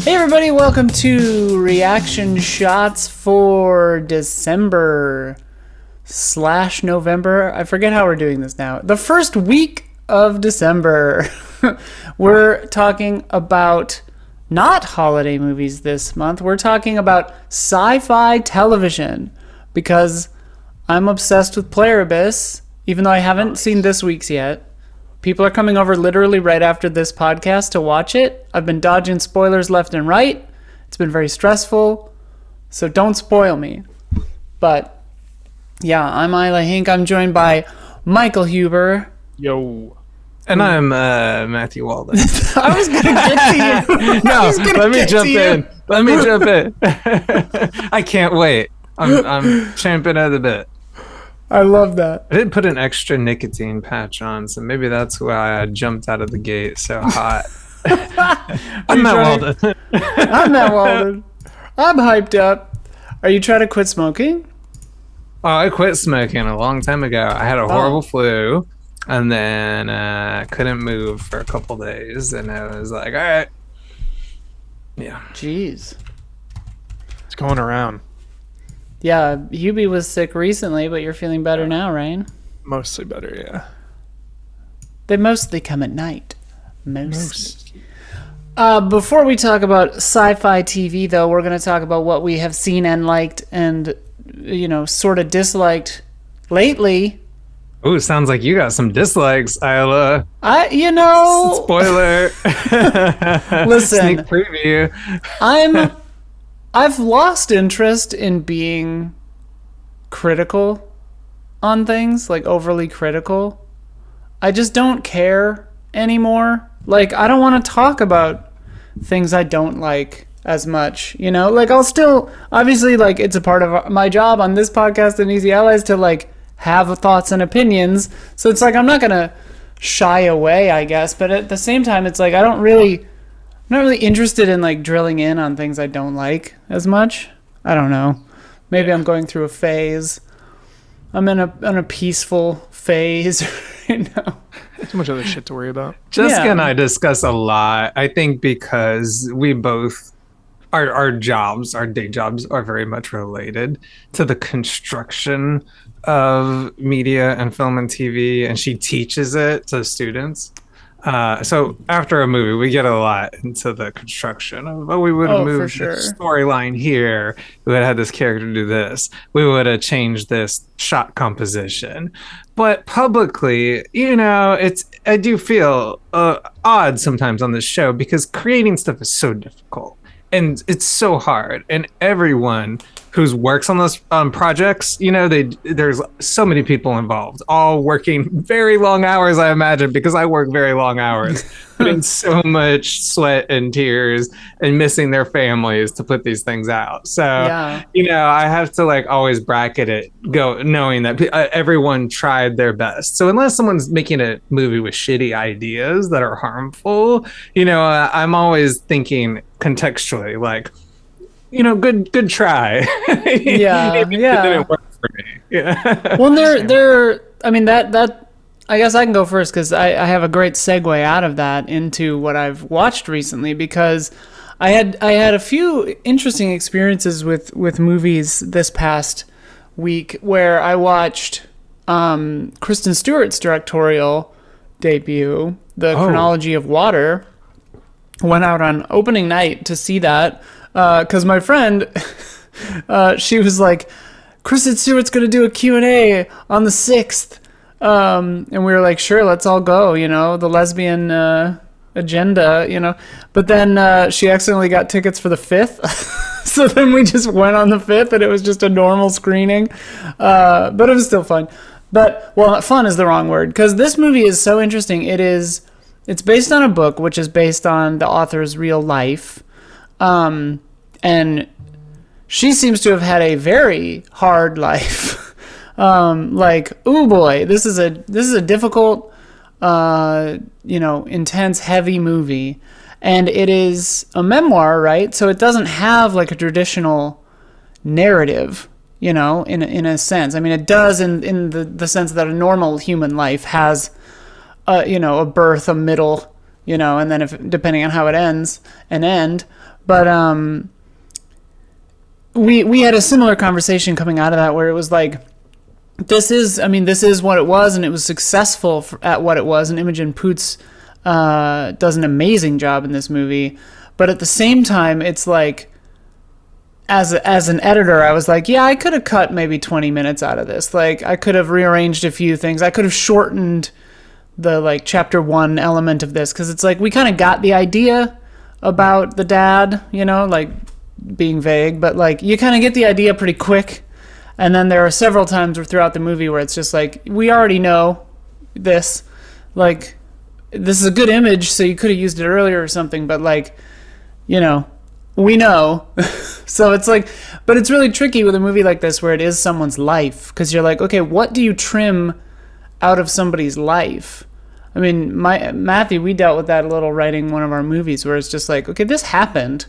Hey everybody, welcome to Reaction Shots for December/November. I forget how we're doing this now. The first week of December. We're talking about not holiday movies this month. We're talking about sci-fi television because I'm obsessed with Pluribus, even though I haven't seen this week's yet. People are coming over literally right after this podcast to watch it. I've been dodging spoilers left and right. It's been very stressful, so don't spoil me. But yeah, I'm Isla Hink. I'm joined by Michael Huber. Yo. And I'm Matthew Walden. I was going to get to you. No, let me jump in. Let me jump in. I can't wait. I'm champing at the bit. I love that. I did put an extra nicotine patch on, so maybe that's why I jumped out of the gate so hot. I'm Matt Walden. I'm Matt Walden. I'm hyped up. Are you trying to quit smoking? Oh, I quit smoking a long time ago. I had a horrible flu, and then couldn't move for a couple days, and I was like, all right. Yeah. Jeez. It's going around. Yeah, Hubie was sick recently, but you're feeling better now, right? Mostly better, yeah. They mostly come at night. Mostly. Before we talk about Sci-Fi TV, though, we're going to talk about what we have seen and liked and, sort of disliked lately. Ooh, sounds like you got some dislikes, Isla. Listen. Spoiler. Sneak preview. I've lost interest in being critical on things, like overly critical. I just don't care anymore. Like, I don't want to talk about things I don't like as much, Like, I'll still, obviously, like, it's a part of my job on this podcast and Easy Allies to, like, have thoughts and opinions. So it's like, I'm not going to shy away, I guess. But at the same time, it's like, I'm not really interested in like drilling in on things I don't like as much. I don't know. Maybe I'm going through a phase. I'm in a peaceful phase right now. Too much other shit to worry about. Jessica and I discuss a lot. I think because we both, our jobs, our day jobs are very much related to the construction of media and film and TV, and she teaches it to students. So after a movie, we get a lot into the construction of, we would have moved the storyline here. We would have had this character do this. We would have changed this shot composition. But publicly, I do feel odd sometimes on this show because creating stuff is so difficult and it's so hard. And everyone who works on those projects, there's so many people involved, all working very long hours, I imagine, because I work very long hours, putting so much sweat and tears and missing their families to put these things out. So, I have to like always bracket it, knowing that everyone tried their best. So unless someone's making a movie with shitty ideas that are harmful, I'm always thinking contextually, like, good try. Yeah. It didn't work for me. Yeah. Well, that I guess I can go first because I have a great segue out of that into what I've watched recently, because I had a few interesting experiences with movies this past week where I watched Kristen Stewart's directorial debut, The Chronology of Water. Went out on opening night to see that. Because my friend, she was like, Kristen Stewart's going to do a Q&A on the 6th. And we were like, sure, let's all go, the lesbian agenda, But then she accidentally got tickets for the 5th. So then we just went on the 5th and it was just a normal screening. But it was still fun. But, well, fun is the wrong word, because this movie is so interesting. It's based on a book, which is based on the author's real life. And she seems to have had a very hard life. Ooh boy, this is a difficult, intense, heavy movie. And it is a memoir, right? So it doesn't have like a traditional narrative, in a sense. I mean, it does in the sense that a normal human life has, a birth, a middle, and then if depending on how it ends, an end. But we had a similar conversation coming out of that where it was like, this is what it was, and it was successful at what it was, and Imogen Poots does an amazing job in this movie. But at the same time, it's like, as an editor, I was like, yeah, I could have cut maybe 20 minutes out of this. Like, I could have rearranged a few things. I could have shortened the, like, chapter 1 element of this, because it's like, we kind of got the idea about the dad, you know, like, being vague, but, like, you kind of get the idea pretty quick. And then there are several times throughout the movie where it's just like, we already know this. Like, this is a good image, so you could have used it earlier or something, but, like, you know, we know. So it's like, but it's really tricky with a movie like this where it is someone's life, because you're like, okay, what do you trim out of somebody's life? I mean, Matthew, we dealt with that a little writing one of our movies where it's just like, okay, this happened,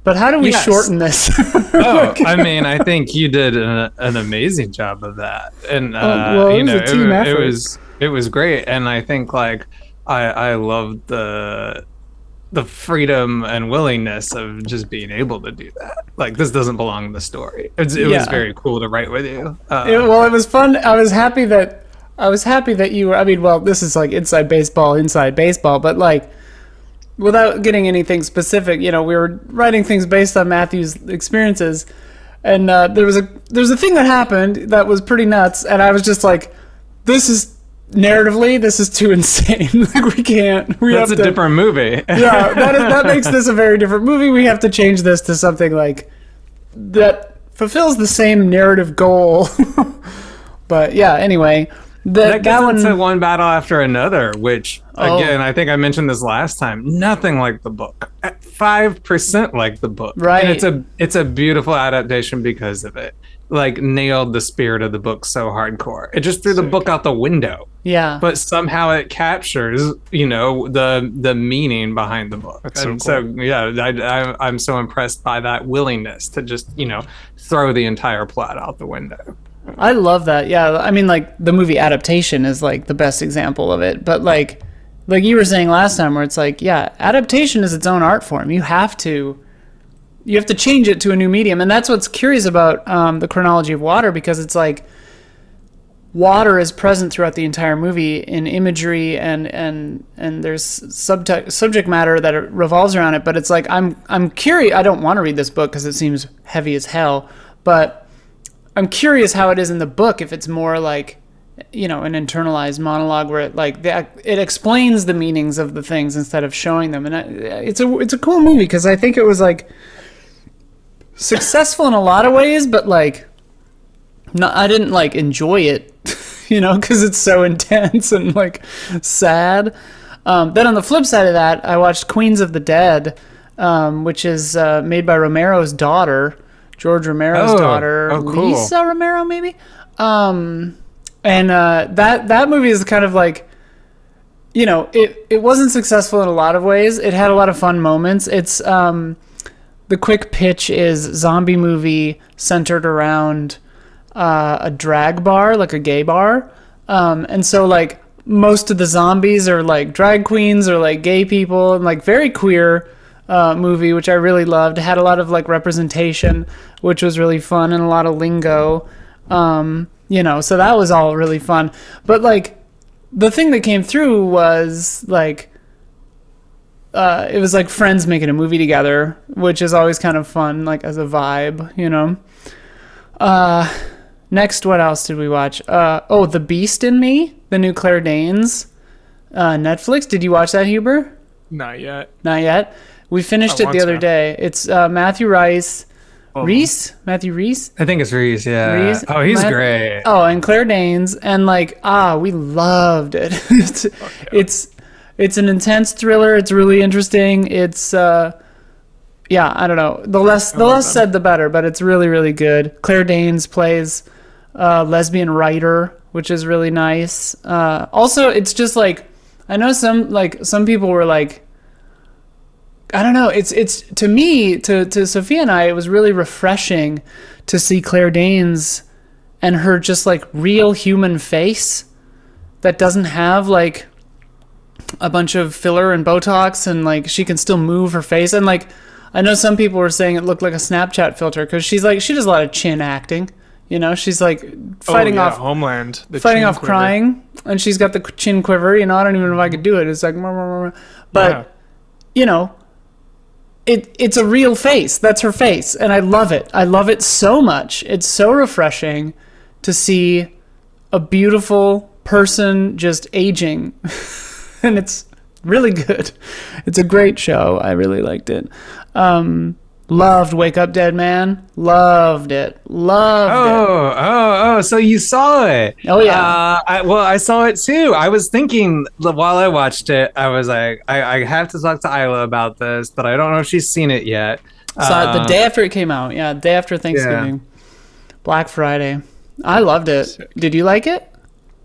but how do we shorten this? I mean, I think you did an amazing job of that, and well, it was great, and I think like I loved the freedom and willingness of just being able to do that. Like, this doesn't belong in the story. It was very cool to write with you. It was fun. I was happy that you were. I mean, well, this is like inside baseball, but like, without getting anything specific, you know, we were writing things based on Matthew's experiences, and there was a thing that happened that was pretty nuts, and I was just like, this is too insane. Like, we can't. That's a different movie. Yeah, that makes this a very different movie. We have to change this to something like that fulfills the same narrative goal. But yeah, anyway. That gets into one battle after another, which, again, I think I mentioned this last time, nothing like the book. 5% like the book. Right. And it's a beautiful adaptation because of it. Like, nailed the spirit of the book so hardcore. It just threw the book out the window. Yeah. But somehow it captures, you know, the meaning behind the book. That's and so cool. so yeah, I'm so impressed by that willingness to just, you know, throw the entire plot out the window. I love that. Yeah, I mean, like, the movie adaptation is like the best example of it. But like you were saying last time, where it's like, yeah, adaptation is its own art form. You have to change it to a new medium, and that's what's curious about the chronology of water, because it's like water is present throughout the entire movie in imagery, and there's subject matter that revolves around it. But it's like, I'm curious. I don't want to read this book because it seems heavy as hell, but I'm curious how it is in the book, if it's more like, you know, an internalized monologue where it explains the meanings of the things instead of showing them. And it's a cool movie, because I think it was like successful in a lot of ways, but like, I didn't like enjoy it, you know, because it's so intense and like sad. Then on the flip side of that, I watched Queens of the Dead, which is made by Romero's daughter. George Romero's daughter, cool. Lisa Romero, maybe. And that movie is kind of like, you know, it wasn't successful in a lot of ways. It had a lot of fun moments. It's the quick pitch is zombie movie centered around a drag bar, like a gay bar. And so like most of the zombies are like drag queens or like gay people, and like very queer movie, which I really loved. It had a lot of like representation, which was really fun, and a lot of lingo, you know, so that was all really fun. But like, the thing that came through was like, it was like friends making a movie together, which is always kind of fun, like as a vibe, you know. Next, what else did we watch? The Beast in Me, the new Claire Danes, Netflix. Did you watch that, Huber? Not yet. Not yet. We finished it the other day. It's Matthew Reese. Matthew Reese? I think it's Reese, yeah. Reese? Oh, he's great. Oh, and Claire Danes, and like, we loved it. It's an intense thriller. It's really interesting. It's I don't know. The less said, the better. But it's really, really good. Claire Danes plays a lesbian writer, which is really nice. Also, it's just like, I know some people were like, I don't know. It's to me, to Sophia and I, it was really refreshing to see Claire Danes and her just like real human face that doesn't have like a bunch of filler and Botox, and like she can still move her face. And like, I know some people were saying it looked like a Snapchat filter because she does a lot of chin acting. She's like fighting off Homeland, fighting off crying, and she's got the chin quiver. I don't even know if I could do it. It's like, but it's a real face. That's her face, and I love it. I love it so much. It's so refreshing to see a beautiful person just aging, and it's really good. It's a great show. I really liked it. Loved Wake Up Dead Man. Loved it. So you saw it. Oh, yeah. I saw it too. I was thinking while I watched it, I was like, I have to talk to Isla about this, but I don't know if she's seen it yet. Saw it the day after it came out. Yeah, day after Thanksgiving. Yeah. Black Friday. I loved it. Sick. Did you like it?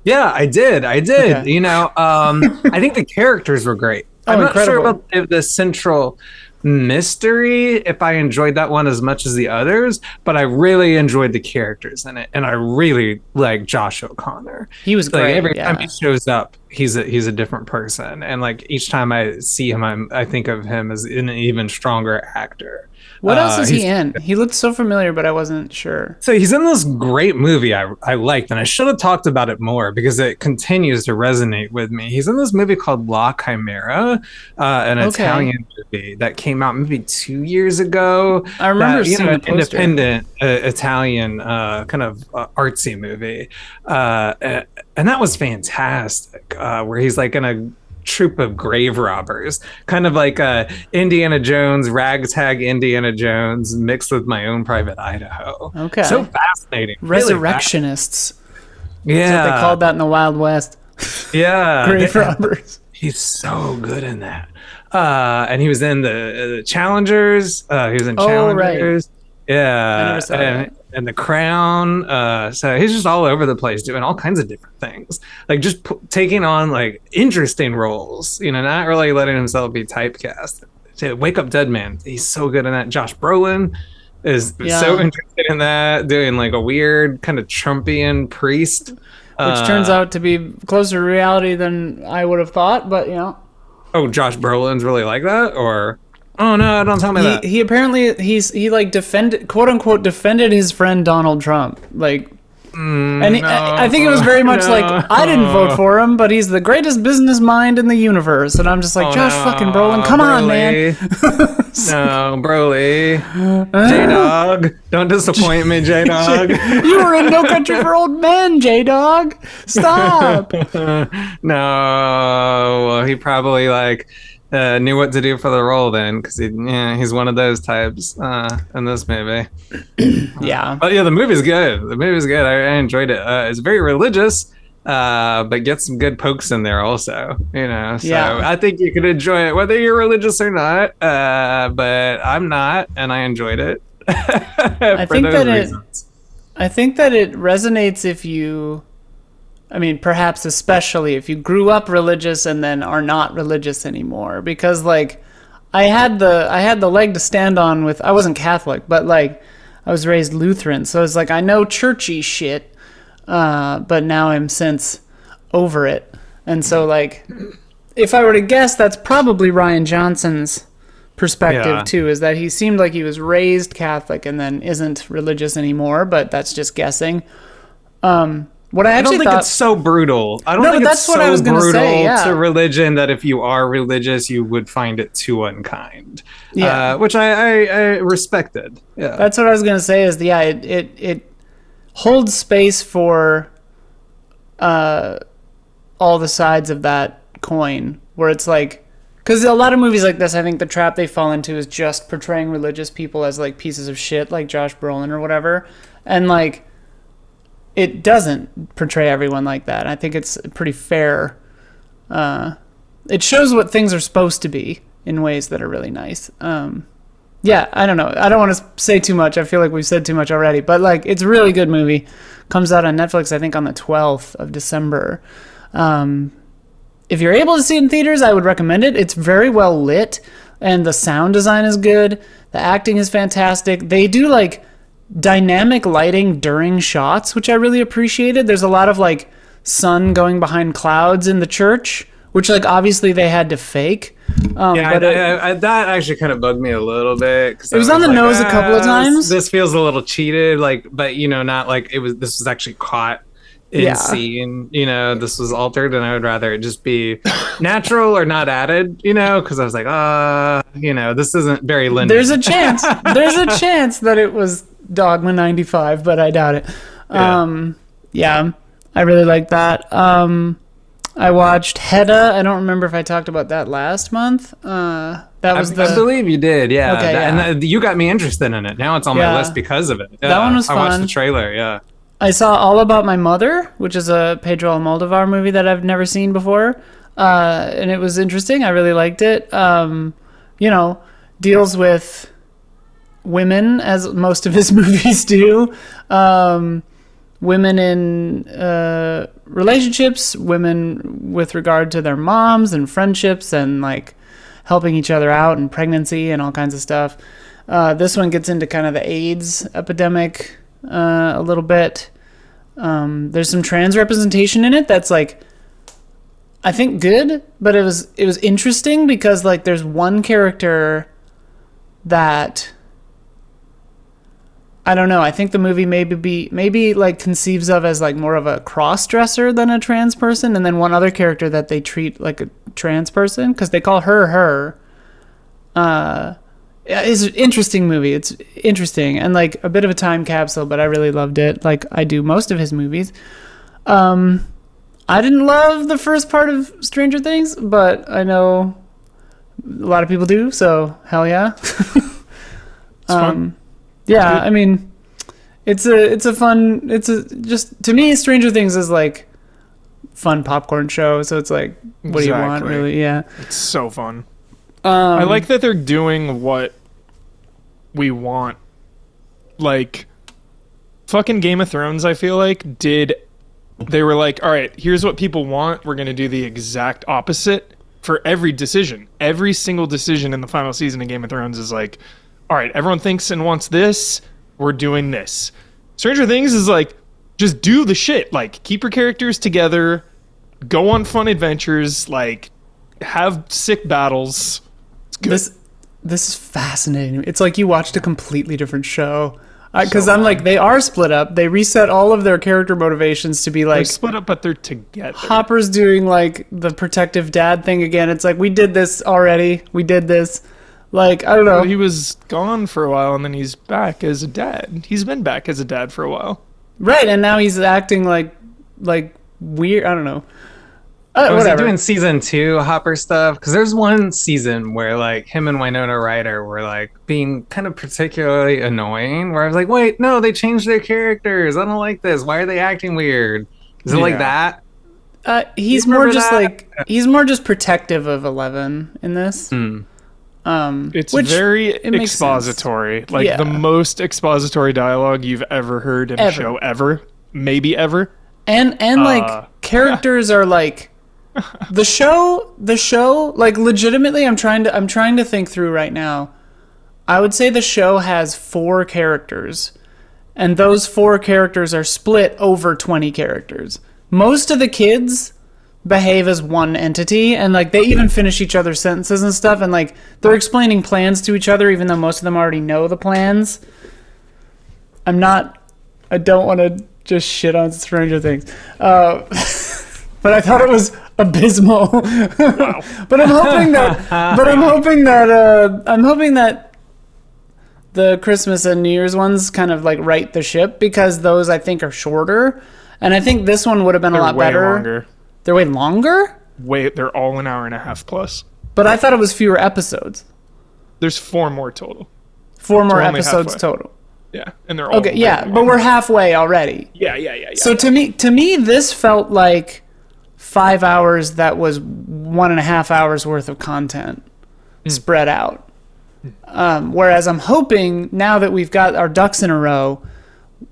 Yeah, I did. Okay. I think the characters were great. I'm not sure about the central mystery, if I enjoyed that one as much as the others, but I really enjoyed the characters in it, and I really like Josh O'Connor. He was great. Every time he shows up, he's a different person, and like each time I see him, I think of him as an even stronger actor. What else is he in? He looked so familiar, but I wasn't sure. So he's in this great movie I liked, and I should have talked about it more because it continues to resonate with me. He's in this movie called La Chimera, an Italian movie that came out maybe 2 years ago. I remember seeing the poster. Independent Italian kind of artsy movie. And that was fantastic, where he's like in a troop of grave robbers, kind of like Indiana Jones, ragtag Indiana Jones mixed with My Own Private Idaho. Okay. So fascinating. Resurrectionists. Yeah. That's what they called that in the Wild West. Yeah. Grave robbers. He's so good in that. And he was in the Challengers. He was in Challengers. Right. Yeah. I never saw that. And The Crown. So he's just all over the place doing all kinds of different things, like just taking on like interesting roles, not really letting himself be typecast. To Wake Up Dead Man, he's so good in that. Josh Brolin is so interested in that, doing like a weird kind of Trumpian priest, which turns out to be closer to reality than I would have thought. But oh, Josh Brolin's really like that, or oh no, don't tell me that. He apparently he like defended, quote unquote, defended his friend Donald Trump, like, I think it was very much like, I didn't vote for him, but he's the greatest business mind in the universe, and I'm just like, Josh fucking Brolin, come on, man. No, Broly, J-Dog, don't disappoint me, J-Dog. You were in No Country for Old Men, J-Dog. Stop. No, well, he probably like knew what to do for the role then, because he's one of those types in this movie. Yeah. But yeah, the movie's good. I enjoyed it. It's very religious, but gets some good pokes in there also, so I think you could enjoy it whether you're religious or not, but I'm not, and I enjoyed it. I think that it resonates if you, perhaps especially if you grew up religious and then are not religious anymore, because like I had the leg to stand on with, I wasn't Catholic, but like I was raised Lutheran, so it's like I know churchy shit, but now I'm since over it, and so like if I were to guess, that's probably Ryan Johnson's perspective too, is that he seemed like he was raised Catholic and then isn't religious anymore, but that's just guessing. What I don't think it's so brutal. I don't think it's so brutal to religion that if you are religious, you would find it too unkind. Yeah, which I respected. Yeah, that's what I was gonna say. Is it holds space for all the sides of that coin, where it's like, because a lot of movies like this, I think the trap they fall into is just portraying religious people as like pieces of shit, like Josh Brolin or whatever, and like, it doesn't portray everyone like that. I think it's pretty fair. It shows what things are supposed to be in ways that are really nice. I don't know. I don't want to say too much. I feel like we've said too much already. But like, it's a really good movie. Comes out on Netflix, I think, on the 12th of December. If you're able to see it in theaters, I would recommend it. It's very well lit, and the sound design is good. The acting is fantastic. They do like dynamic lighting during shots, which I really appreciated. There's a lot of like sun going behind clouds in the church, which like obviously they had to fake, But that actually kind of bugged me a little bit. It was on the nose a couple of times. This feels a little cheated, like, but not like it was. This was actually caught in scene. This was altered, and I would rather it just be natural or not added. Because I was like, this isn't very linear. There's a chance. There's a chance that it was Dogma 95, but I doubt it. I really like that. I watched Hedda. I don't remember if I talked about that last month. I believe you did, yeah. Okay, And you got me interested in it. Now it's on my list because of it. Yeah, that one was fun. I watched the trailer, yeah. I saw All About My Mother, which is a Pedro Almodovar movie that I've never seen before. And it was interesting. I really liked it. Deals with women, as most of his movies do. Women in relationships, women with regard to their moms and friendships and like helping each other out and pregnancy and all kinds of stuff. This one gets into kind of the AIDS epidemic a little bit. There's some trans representation in it that's like, I think good, but it was interesting because like there's one character that I don't know. I think the movie maybe like conceives of as like more of a cross-dresser than a trans person, and then one other character that they treat like a trans person because they call her. It's an interesting movie. It's interesting and like a bit of a time capsule, but I really loved it. Like I do most of his movies. I didn't love the first part of Stranger Things, but I know a lot of people do. So hell yeah. It's fun. Yeah, I mean, just to me, Stranger Things is like fun popcorn show. So it's like, what do you want, really? Yeah, it's so fun. I like that they're doing what we want. Like, fucking Game of Thrones, I feel like they were like, all right, here's what people want. We're gonna do the exact opposite for every decision. Every single decision in the final season of Game of Thrones is like, all right, everyone thinks and wants this, we're doing this. Stranger Things is like, just do the shit. Like, keep your characters together, go on fun adventures, like, have sick battles. It's good. This is fascinating. It's like you watched a completely different show. Because I'm like, they are split up. They reset all of their character motivations to be like... They're split up, but they're together. Hopper's doing, like, the protective dad thing again. It's like, we did this already. We did this. Like, I don't know. Well, he was gone for a while, and then he's back as a dad. He's been back as a dad for a while. Right, and now he's acting like weird. I don't know. Was he doing season 2 Hopper stuff? Because there's one season where like him and Winona Ryder were like being kind of particularly annoying. Where I was like, wait, no, they changed their characters. I don't like this. Why are they acting weird? Is it like that? He's more just protective of Eleven in this. It's very expository. Like the most expository dialogue you've ever heard in a show ever. Maybe ever. And like characters are like the show like legitimately I'm trying to think through right now. I would say the show has 4 characters and those 4 characters are split over 20 characters. Most of the kids behave as one entity and like they even finish each other's sentences and stuff and like they're explaining plans to each other even though most of them already know the plans. I don't want to just shit on Stranger Things. But I thought it was abysmal. Wow. But I'm hoping that the Christmas and New Year's ones kind of like right the ship because those I think are shorter. And I think this one would have been a lot better. Longer. They're way longer? They're all an hour and a half plus. But I thought it was fewer episodes. There's 4 more total. 4 more episodes total. Yeah, and they're all okay. Yeah, but we're halfway already. Yeah. So to me, this felt like 5 hours that was 1.5 hours worth of content spread out. Whereas I'm hoping now that we've got our ducks in a row,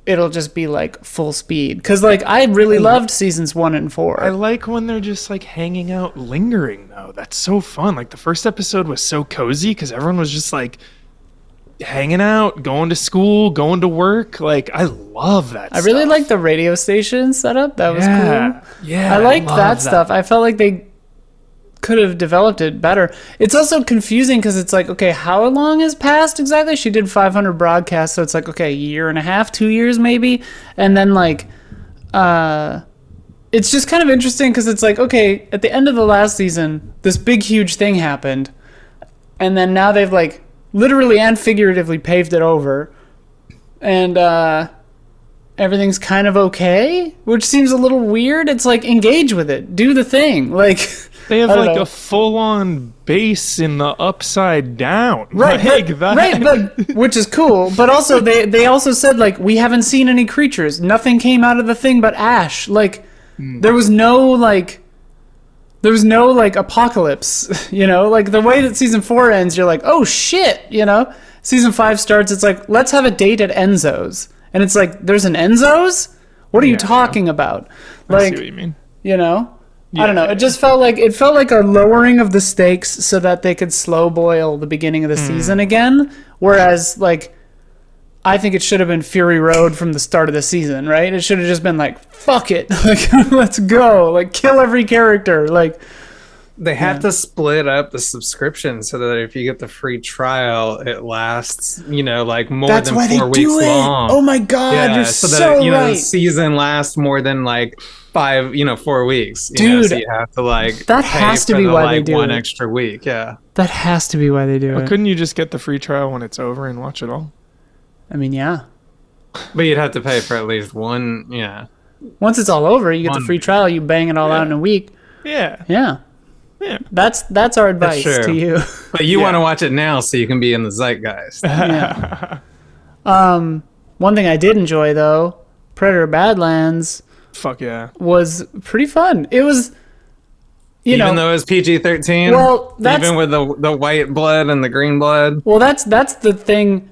it'll just be like full speed. Because like I really loved seasons 1 and 4. I like when they're just like hanging out, lingering though. That's so fun. Like the first episode was so cozy because everyone was just like hanging out, going to school, going to work. Like I love that. I really like the radio station setup. That was cool. Yeah, I liked that stuff. I felt like they could have developed it better. It's also confusing because it's like, okay, how long has passed exactly? She did 500 broadcasts, so it's like, okay, a year and a half, 2 years maybe, and then like, it's just kind of interesting because it's like, okay, at the end of the last season, this big huge thing happened, and then now they've like literally and figuratively paved it over, and everything's kind of okay, which seems a little weird. It's like, engage with it, do the thing, like. They have like a full-on base in the upside down, right? Like that. Right, but, which is cool. But also, they also said like, we haven't seen any creatures. Nothing came out of the thing but ash. Like, there was no apocalypse. You know, like the way that season 4 ends, you're like, oh shit. You know, season 5 starts. It's like, let's have a date at Enzo's, and it's like, there's an Enzo's. What are you talking about? Like, I see what you mean. You know. Yeah. I don't know. It just felt like a lowering of the stakes so that they could slow boil the beginning of the season again. Whereas, like, I think it should have been Fury Road from the start of the season, right? It should have just been like, fuck it, like, let's go, like, kill every character, like. They have to split up the subscription so that if you get the free trial, it lasts, like more than 4 weeks long. Oh my god, you're so that right. the season lasts more than like 4 weeks. Dude, so you have to like that has to be why they do one it. extra week. Yeah, that has to be why they do it. Couldn't you just get the free trial when it's over and watch it all? I mean, yeah. But you'd have to pay for at least one. Yeah. Once it's all over, you get the free trial. You bang it all out in a week. Yeah. Yeah. Yeah. That's our advice to you. But you want to watch it now so you can be in the zeitgeist. Yeah. One thing I did enjoy though, Predator Badlands. Fuck yeah. Was pretty fun. It was, even though it was PG-13. Well, that's, even with the white blood and the green blood. Well, that's the thing.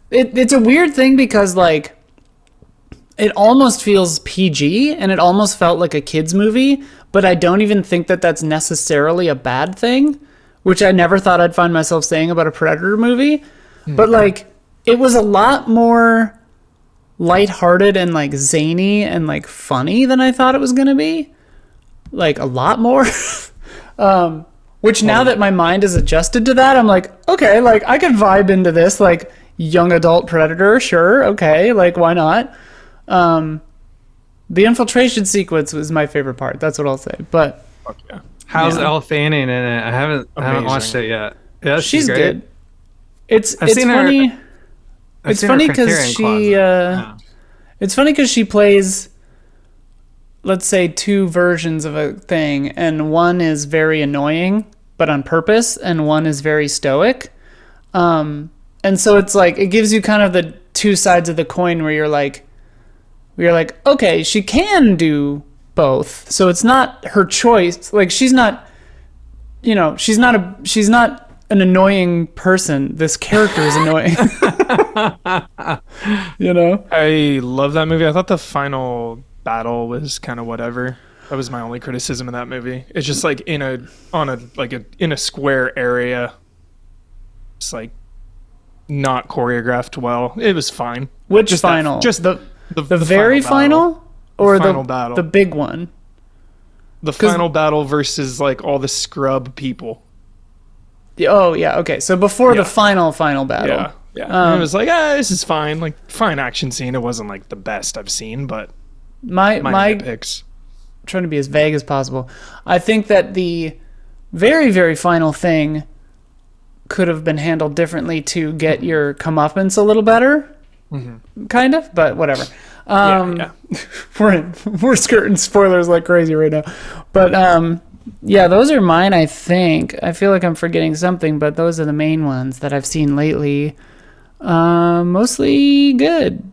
It's a weird thing because like, it almost feels PG and it almost felt like a kids movie. But I don't even think that that's necessarily a bad thing, which I never thought I'd find myself saying about a Predator movie. Mm-hmm. But like, it was a lot more lighthearted and like zany and like funny than I thought it was gonna be. Like a lot more. Which now that my mind is adjusted to that, I'm like, okay, like I can vibe into this, like young adult Predator, sure, okay, like why not? The infiltration sequence was my favorite part. That's what I'll say. But fuck yeah. How's Elle Fanning in it? I haven't watched it yet. Yeah, she's great. good. It's funny. It's funny because she it's funny because she plays, let's say, 2 versions of a thing, and one is very annoying but on purpose, and one is very stoic. And so it's like it gives you kind of the 2 sides of the coin where you're like, okay, she can do both. So it's not her choice. Like she's not an annoying person. This character is annoying. I love that movie. I thought the final battle was kind of whatever. That was my only criticism of that movie. It's just like in a square area. It's like not choreographed well. It was fine. Which just final? Just the very final or the final battle, the big one. The final battle versus like all the scrub people. Oh yeah, okay. So before the final battle. Yeah. It was like, this is fine. Like fine action scene. It wasn't like the best I've seen, but my picks. Trying to be as vague as possible. I think that the very, very final thing could have been handled differently to get your comeuppance a little better. Mm-hmm. Kind of, but whatever. We're skirting spoilers like crazy right now, but those are mine. I think I feel like I'm forgetting something, but those are the main ones that I've seen lately. Mostly good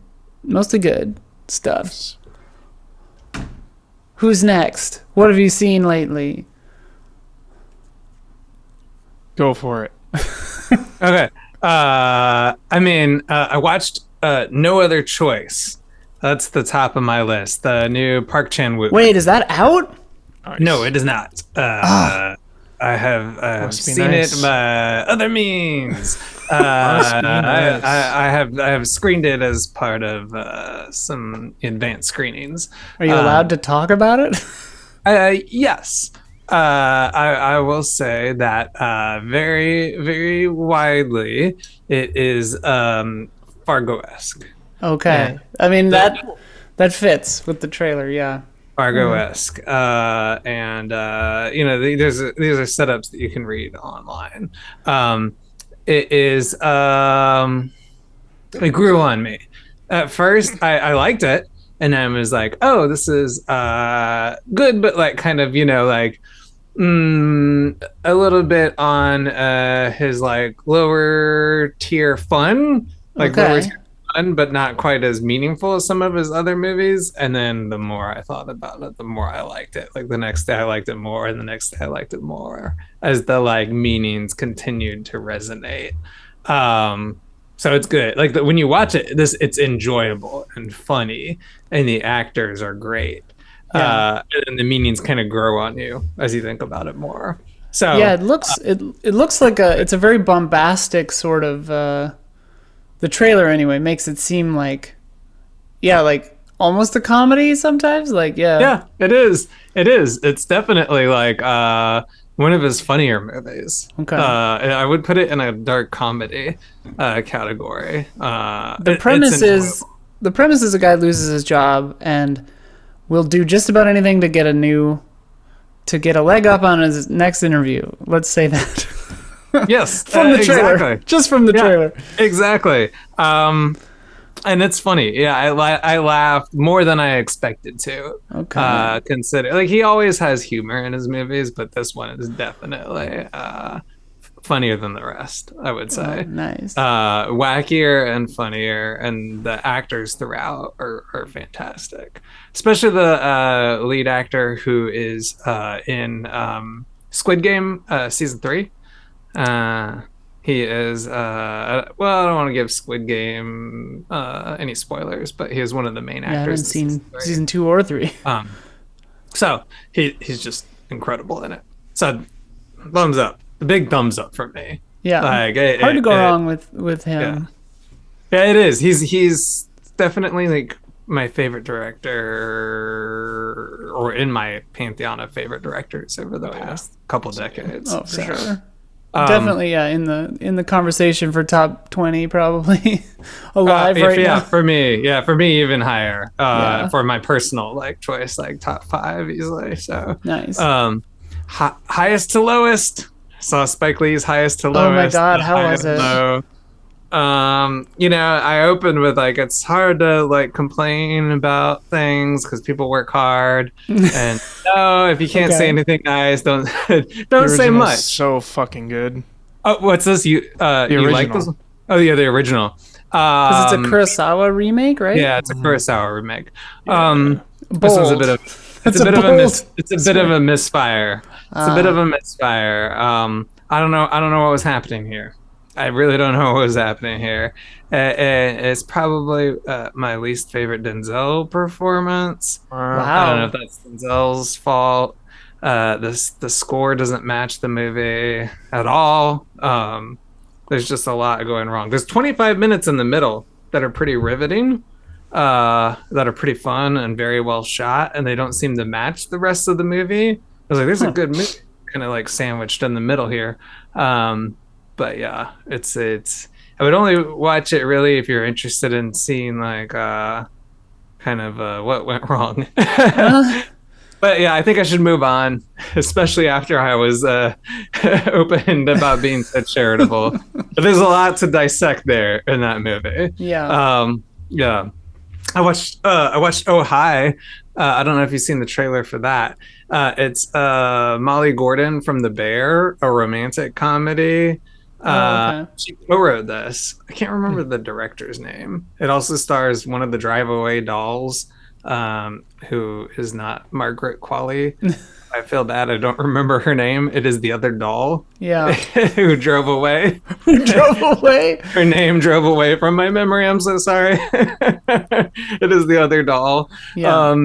stuff. Who's next? What have you seen lately? Go for it. Okay. I watched No Other Choice. That's the top of my list. The new Park Chan-wook. Wait, is that out? Nice. No, it is not. I have seen it by other means. I have screened it as part of some advanced screenings. Are you allowed to talk about it? Yes. I will say that very, very widely it is Fargo-esque. And Okay. I mean the that fits with the trailer, yeah. Fargo-esque. And these are setups that you can read online. Um, it is it grew on me. At first, I liked it, and I was like, "Oh, this is good," but like kind of like a little bit on his like lower tier fun, like lower Okay. tier fun, but not quite as meaningful as some of his other movies. And then the more I thought about it, the more I liked it. Like the next day I liked it more, and the next day I liked it more as the like meanings continued to resonate. Um, so it's good. Like when you watch it, it's enjoyable and funny, and the actors are great. Yeah. And the meanings kind of grow on you as you think about it more. Yeah, So it looks like it's a very bombastic sort of the trailer anyway makes it seem like yeah, like almost a comedy sometimes, like yeah. yeah, it is. It is. It's definitely like one of his funnier movies. Okay. I would put it in a dark comedy category. The It's premise is enjoyable. the premise is a guy loses his job and will do just about anything to get a leg up on his next interview. Let's say that. Yes, From the trailer. exactly. Just from the Yeah, trailer. exactly. And it's funny. Yeah, I laughed more than I expected to. Okay. Consider like he always has humor in his movies, but this one is definitely funnier than the rest, I would Oh, say. nice. Wackier and funnier, and the actors throughout are fantastic. Especially the lead actor who is in Squid Game season 3. Uh, he is well, I don't want to give Squid Game any spoilers, but he is one of the main Yeah, I haven't actors in season seen 3. season 2 or 3. So he's just incredible in it. So thumbs up, the big thumbs up for me. Yeah. Like Hard to go it wrong with yeah. him. Yeah, it is. He's definitely like my favorite director, or in my pantheon of favorite directors over the past couple decades. Oh, for So, sure. um, Definitely, yeah, in the conversation for top 20 probably alive right yeah, now. for me, even higher. Yeah. For my personal like choice, like top 5 easily. So, Nice. highest to lowest. Saw Spike Lee's highest to Oh my lowest. god, The how high was and it? low. I opened with like it's hard to like complain about things because people work hard, and no, if you can't say Okay. anything nice, don't The don't say original's much. so fucking good. Oh, what's this? The You like this original. one? Oh yeah, the original. Because it's a Kurosawa remake, right? Yeah, it's a Kurosawa remake. Yeah. This one's a Bold. bit of That's a bold. it's a bit of a misfire. It's a bit of Ah, a misfire. I don't know what was happening here. I really don't know what was happening here. It's probably my least favorite Denzel performance. I don't know if wow. that's Denzel's fault. The score doesn't match the movie at all. There's just a lot going wrong. There's 25 minutes in the middle that are pretty riveting, that are pretty fun and very well shot, and they don't seem to match the rest of the movie. I was like, there's a Huh. good movie kind of like sandwiched in the middle here. Um, but yeah, it's. I would only watch it really if you're interested in seeing like kind of what went wrong. Uh, But yeah, I think I should move on, especially after I was opened about being so charitable. But there's a lot to dissect there in that movie. yeah. Yeah, I watched Oh Hi. I don't know if you've seen the trailer for that. It's Molly Gordon from The Bear, a romantic comedy. Oh, okay. She co-wrote this. I can't remember the director's name. It also stars one of the Drive Away dolls, who is not Margaret Qualley. I feel bad. I don't remember her name. It is the other doll Yeah. who drove away. Drove away. Her name drove away from my memory. I'm so sorry. It is the other doll. Yeah.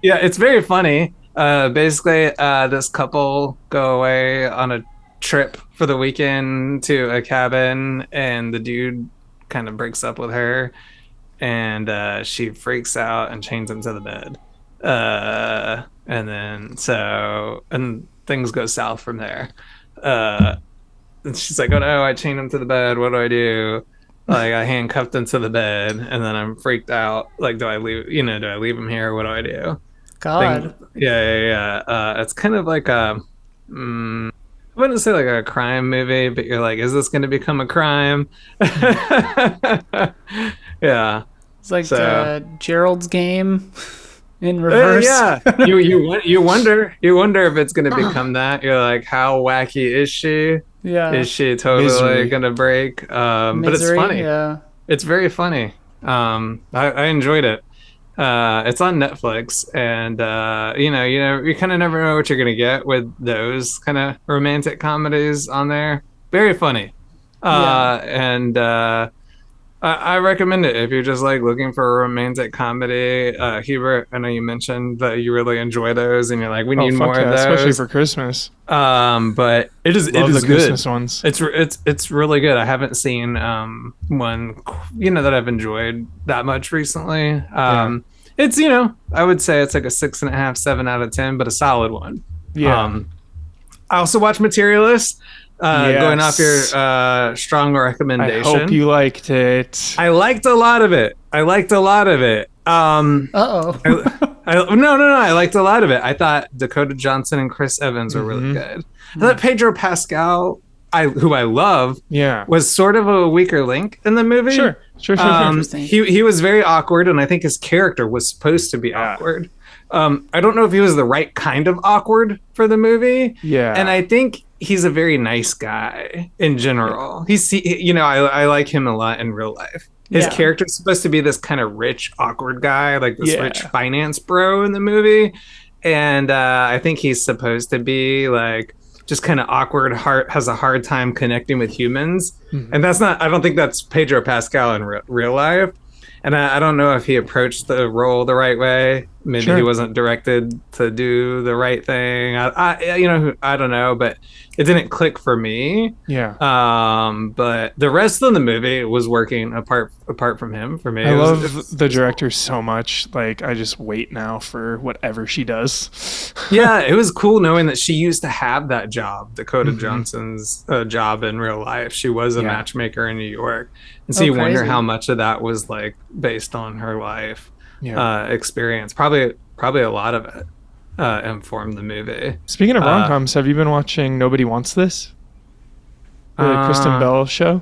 Yeah, it's very funny. Basically, this couple go away on a trip for the weekend to a cabin, and the dude kind of breaks up with her, and she freaks out and chains him to the bed. And then and things go south from there. And she's like, "Oh no, I chained him to the bed. What do I do?" Like I handcuffed him to the bed, and then I'm freaked out. Like, do I leave? Do I leave him here? What do I do? God. Yeah. It's kind of like I wouldn't say like a crime movie, but you're like, is this going to become a crime? Yeah. It's like So Gerald's Game in reverse. yeah, you wonder if it's going to become that. You're like, how wacky is she? Yeah. Is she totally Misery. going to break? But it's Misery, funny. Yeah. It's very funny. I enjoyed it. It's on Netflix, and you kind of never know what you're gonna get with those kind of romantic comedies on there. Very funny, and I recommend it if you're just like looking for a romantic comedy. Hubert, I know you mentioned that you really enjoy those, and you're like, we need fuck more yeah, of those, especially for Christmas. But it is Love the good. Christmas ones. It's really good. I haven't seen one that I've enjoyed that much recently. It's I would say it's like a 6.5, 7 out of 10, but a solid one. Yeah. I also watched Materialist. Going off your Yes. strong recommendation. I hope you liked it. I liked a lot of it. Uh-oh. No. I liked a lot of it. I thought Dakota Johnson and Chris Evans were really good. I thought Pedro Pascal, who I love, was sort of a weaker link in the movie. Sure. He was very awkward, and I think his character was supposed to be awkward. I don't know if he was the right kind of awkward for the movie. Yeah. And I think he's a very nice guy in general. I like him a lot in real life. His character's supposed to be this kind of rich, awkward guy, like this rich finance bro in the movie. And I think he's supposed to be like just kind of awkward, has a hard time connecting with humans. Mm-hmm. And I don't think that's Pedro Pascal in real life. And I don't know if he approached the role the right way. Maybe he wasn't directed to do the right thing. I don't know, but it didn't click for me. Yeah. But the rest of the movie was working apart from him for me. I love the director so much. Like, I just wait now for whatever she does. Yeah, it was cool knowing that she used to have that job, Dakota Johnson's job in real life. She was a matchmaker in New York. And so you wonder how much of that was like based on her life experience. Probably a lot of it informed the movie. Speaking of rom-coms, have you been watching Nobody Wants This? The Kristen Bell show?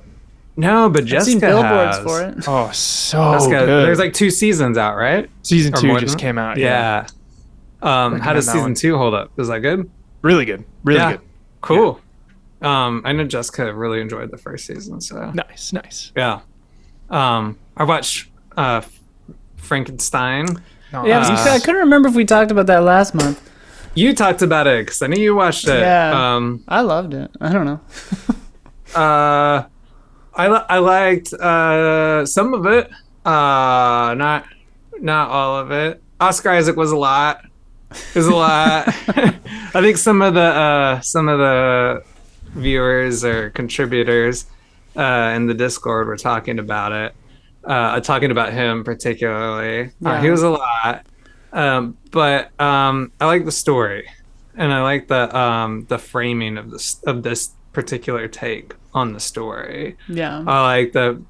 No, but I've Jessica seen billboards has. for it. Oh, so Jessica, good. there's like 2 seasons out, right? Season 2 just came out. Yeah. How does season 2 hold up? Is that good? Really good. Really good. Cool. Yeah. I know Jessica really enjoyed the first season, so nice. Yeah. I watched Frankenstein. I couldn't remember if we talked about that last month. You talked about it because I knew you watched it. Yeah. I loved it. I don't know. I liked some of it. Not all of it. Oscar Isaac was a lot. It was a lot. I think some of the viewers or contributors in the Discord were talking about it. Talking about him particularly. He was a lot. But I like the story, and I like the framing of this particular take on the story. Yeah. I like the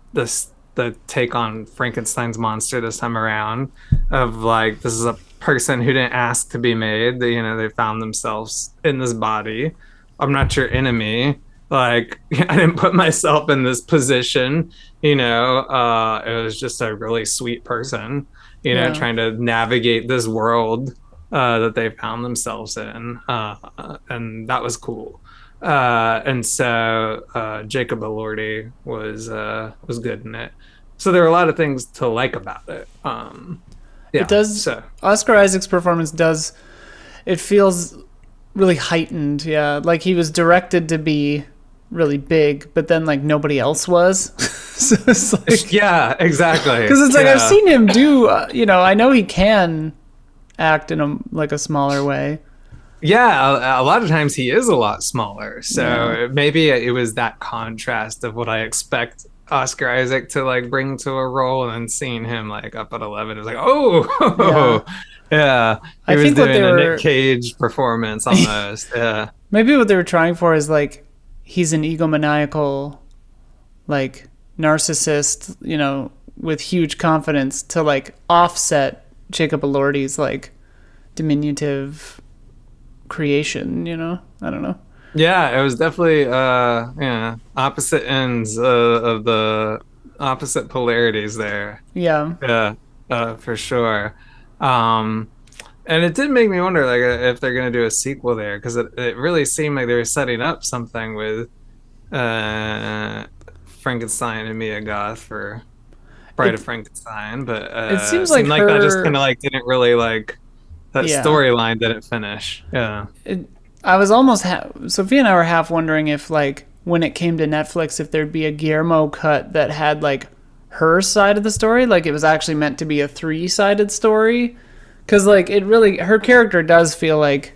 take on Frankenstein's monster this time around, of like, this is a person who didn't ask to be made. They found themselves in this body. I'm not your enemy. Like, I didn't put myself in this position. It was just a really sweet person, trying to navigate this world that they found themselves in, and that was cool. And so Jacob Elordi was good in it. So there are a lot of things to like about it. It does. So. Oscar Isaac's performance does. It feels really heightened. Yeah, like he was directed to be really big, but then like nobody else was. So it's like, yeah, exactly. Because it's like I've seen him do. I know he can act in a smaller way. Yeah, a lot of times he is a lot smaller. So maybe it was that contrast of what I expect Oscar Isaac to like bring to a role, and then seeing him like up at 11, it was like, oh, yeah. He I was think what doing they a were Nick Cage performance almost. Yeah. maybe what they were trying for is like he's an egomaniacal, like narcissist, with huge confidence to like offset Jacob Elordi's like diminutive creation. I don't know. Yeah, it was definitely opposite ends of the opposite polarities there. Yeah. Yeah, for sure. Um, and it did make me wonder, like, if they're gonna do a sequel there, because it really seemed like they were setting up something with uh, Frankenstein and Mia Goth for Bride of Frankenstein, but It seems it like seemed like that just her. kind of like didn't really like that Yeah. storyline didn't finish. Yeah. I was almost Sophia and I were half wondering if like when it came to Netflix if there'd be a Guillermo cut that had like her side of the story, like it was actually meant to be a three-sided story, because like it really her character does feel like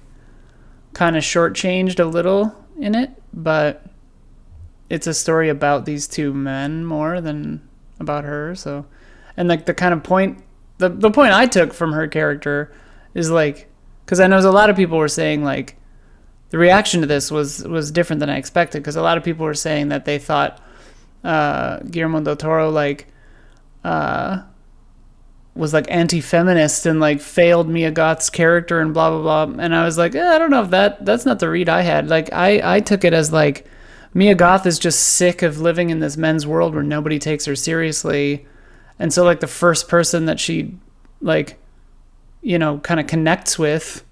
kind of shortchanged a little in it, but it's a story about these two men more than about her. So, and like the kind of point the point I took from her character is like, because I know a lot of people were saying like the reaction to this was different than I expected, because a lot of people were saying that they thought Guillermo del Toro like was like anti-feminist and like failed Mia Goth's character and blah blah blah. And I was like, I don't know if that's not the read I had. Like I took it as like Mia Goth is just sick of living in this men's world where nobody takes her seriously, and so like the first person that she like kind of connects with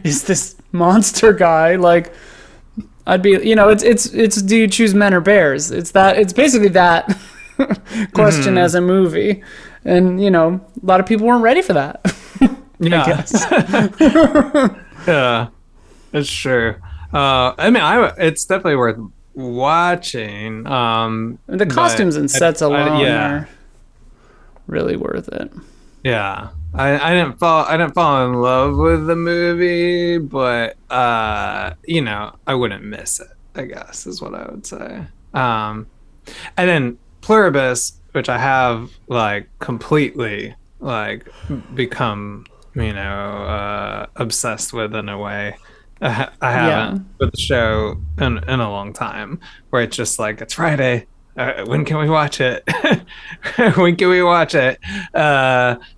is this monster guy. Like I'd be, it's do you choose men or bears? It's basically that question as a movie, and a lot of people weren't ready for that. Yeah. I guess. Yeah, it's true. I mean, it's definitely worth watching. The costumes and sets alone are really worth it. Yeah. I didn't fall in love with the movie, but I wouldn't miss it, I guess is what I would say. And then Pluribus, which I have like completely like become, obsessed with in a way. I haven't with the show in a long time, where it's just like, it's Friday. When can we watch it? When can we watch it?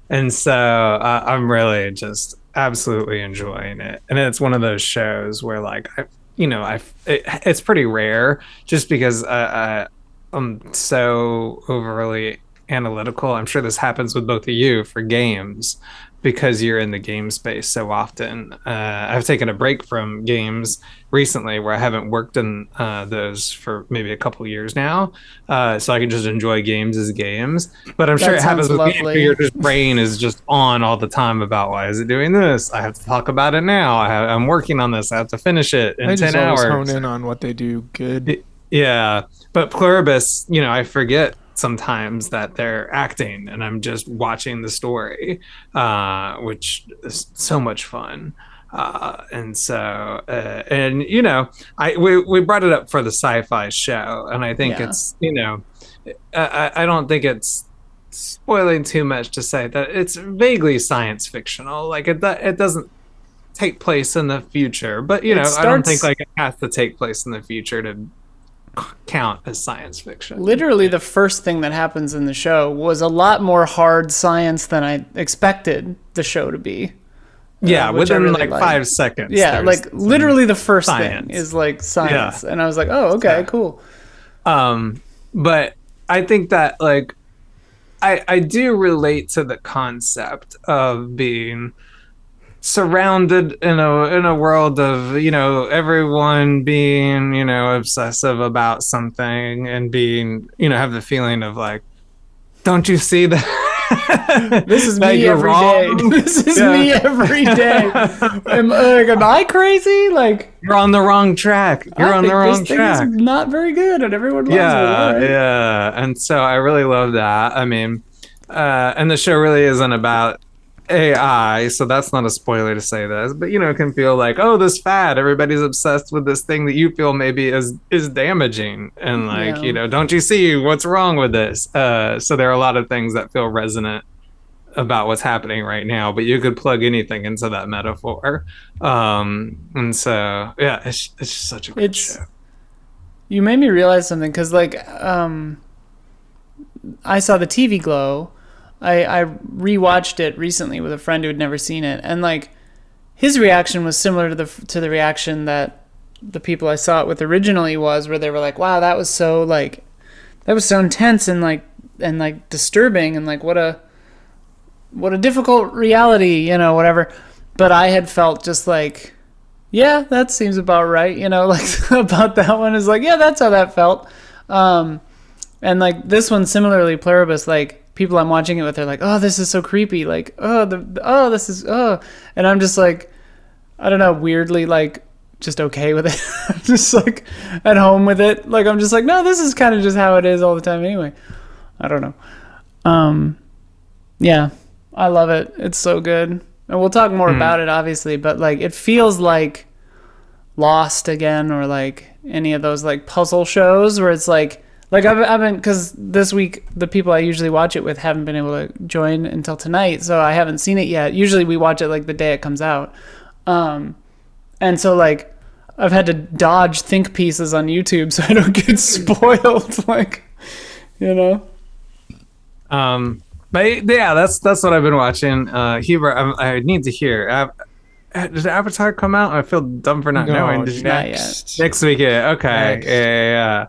And so I'm really just absolutely enjoying it. And it's one of those shows where like, it's pretty rare just because I'm so overly analytical. I'm sure this happens with both of you for games, because you're in the game space so often. I've taken a break from games recently where I haven't worked in those for maybe a couple years now, so I can just enjoy games as games. But I'm sure it happens with games where your brain is just on all the time about, why is it doing this? I have to talk about it now. I'm working on this. I have to finish it in 10 hours. Hone in on what they do good. Yeah, but Pluribus, I forget sometimes that they're acting and I'm just watching the story, which is so much fun. And so we brought it up for the sci-fi show, and I think it's I don't think it's spoiling too much to say that it's vaguely science fictional. Like it doesn't take place in the future, but I don't think like it has to take place in the future to count as science fiction. Literally the first thing that happens in the show was a lot more hard science than I expected the show to be. Within really 5 seconds. Yeah, like literally the first thing is like science. And I was like, oh, okay, cool. But I think that like I do relate to the concept of being surrounded in a world of everyone being obsessive about something, and being have the feeling of like, don't you see that this is me every day. This is me every day. Am I crazy? Like, you're on the wrong track. You're on the wrong track. Thing is not very good, and everyone loves it. Right? Yeah. And so I really love that. I mean, and the show really isn't about AI, so that's not a spoiler to say this, but it can feel like, oh, this fad, everybody's obsessed with this thing that you feel maybe is damaging, and like, Yeah. don't you see what's wrong with this? So there are a lot of things that feel resonant about what's happening right now, but you could plug anything into that metaphor. And so yeah, it's just such a good show. You made me realize something, because like I saw the TV Glow. I rewatched it recently with a friend who had never seen it, and like his reaction was similar to the reaction that the people I saw it with originally was, where they were like, "Wow, that was so intense and like disturbing, and like what a difficult reality, whatever." But I had felt just like, yeah, that seems about right, like about that one is like, yeah, that's how that felt. And like this one similarly, Pluribus, like people I'm watching it with are like, oh, this is so creepy, like, this is, and I'm just like, I don't know, weirdly like just okay with it. I'm just like at home with it. Like I'm just like, no, this is kind of just how it is all the time anyway. I don't know. Yeah, I love it. It's so good. And we'll talk more about it obviously, but like it feels like Lost again, or like any of those like puzzle shows where it's like I've been, because this week the people I usually watch it with haven't been able to join until tonight, so I haven't seen it yet. Usually we watch it like the day it comes out, and so like I've had to dodge think pieces on YouTube so I don't get spoiled. Like, But yeah, that's what I've been watching. Hubert, I need to hear. Did Avatar come out? I feel dumb for not knowing. Did you not yet. Next week, yeah. Okay, Next. Yeah.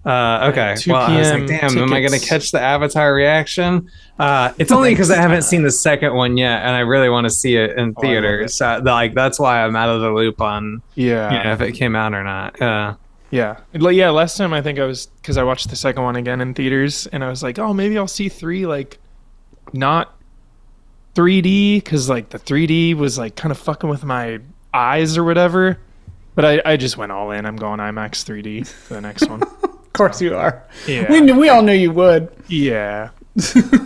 Okay. 2 Well, I was like, p.m. damn, am I gonna tickets. catch the Avatar reaction? It's only because I haven't seen the second one yet, and I really want to see it in theaters. So, like, that's why I'm out of the loop on if it came out or not. Yeah. Last time I think I was, because I watched the second one again in theaters, and I was like, oh, maybe I'll see 3 like not 3D, because like the 3D was like kind of fucking with my eyes or whatever. But I just went all in. I'm going IMAX 3D for the next one. Of course you are. Yeah. We all knew you would. Yeah.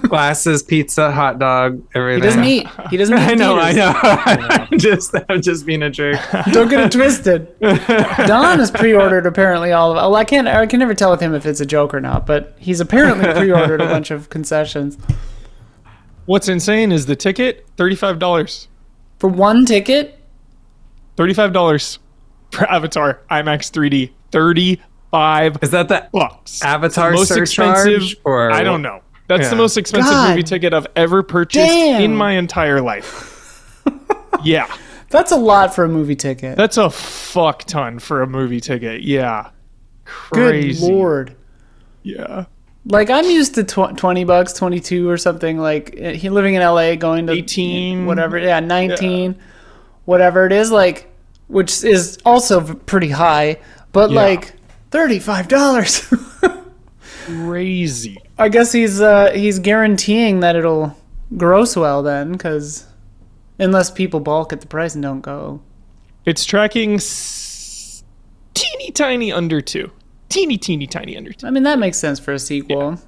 Glasses, pizza, hot dog, everything. He doesn't eat I know. theaters. I'm just being a jerk. Don't get it twisted. Don has pre-ordered apparently all of it. Well, I can never tell with him if it's a joke or not, but he's apparently pre-ordered a bunch of concessions. What's insane is the ticket, $35. For one ticket? $35 for Avatar IMAX 3D. 35 Is that the bucks. Avatar Most surcharge? expensive, Or I don't know. That's the most expensive God. movie ticket I've ever purchased Damn. in my entire life. Yeah. That's a lot for a movie ticket. That's a fuck ton for a movie ticket. Yeah. Crazy. Good Lord. Yeah. Like, I'm used to $20, 22 or something. Like, he living in LA, going to 18. whatever. Yeah, 19, whatever it is. Like, which is also pretty high, but like $35. Crazy. I guess he's guaranteeing that it'll gross well then, because unless people balk at the price and don't go. It's tracking teeny tiny under 2. Teeny tiny under 2. I mean, that makes sense for a sequel.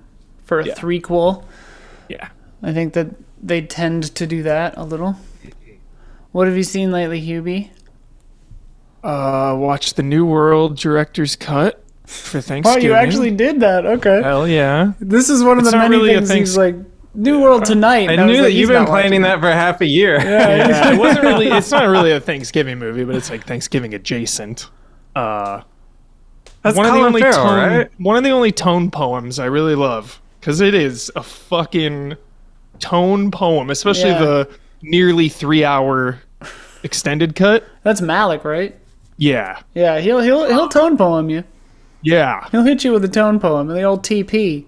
For a threequel. Yeah. I think that they tend to do that a little. What have you seen lately, Hubie? Watch the New World director's cut for Thanksgiving. Oh, you actually did that. Okay. Hell yeah. This is one of It's the not many really a things he's like, New World tonight. I And knew was that like, you've he's been not planning watching that for half a year. Yeah, it wasn't really. It's not really a Thanksgiving movie, but it's like Thanksgiving adjacent. That's one of the Colin only Farrell, tone, right? one of the only tone poems I really love, because it is a fucking tone poem, especially Yeah. the nearly 3-hour extended cut. That's Malik, right? Yeah, Yeah, he'll tone poem you. yeah. He'll hit you with a tone poem, the old TP.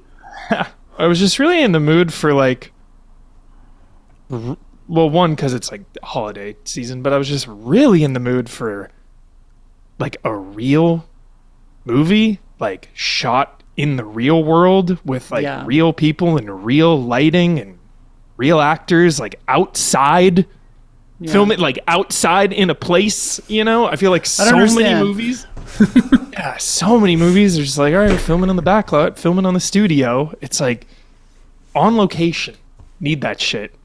I was just really in the mood for like, well, one, because it's like holiday season, but I was just really in the mood for like a real movie, like shot in the real world with like real people and real lighting and real actors, like outside. Film it like outside in a place, I feel like so many movies. Yeah, so many movies are just like, all right, we're filming on the back lot, filming on the studio. It's like on location. Need that shit.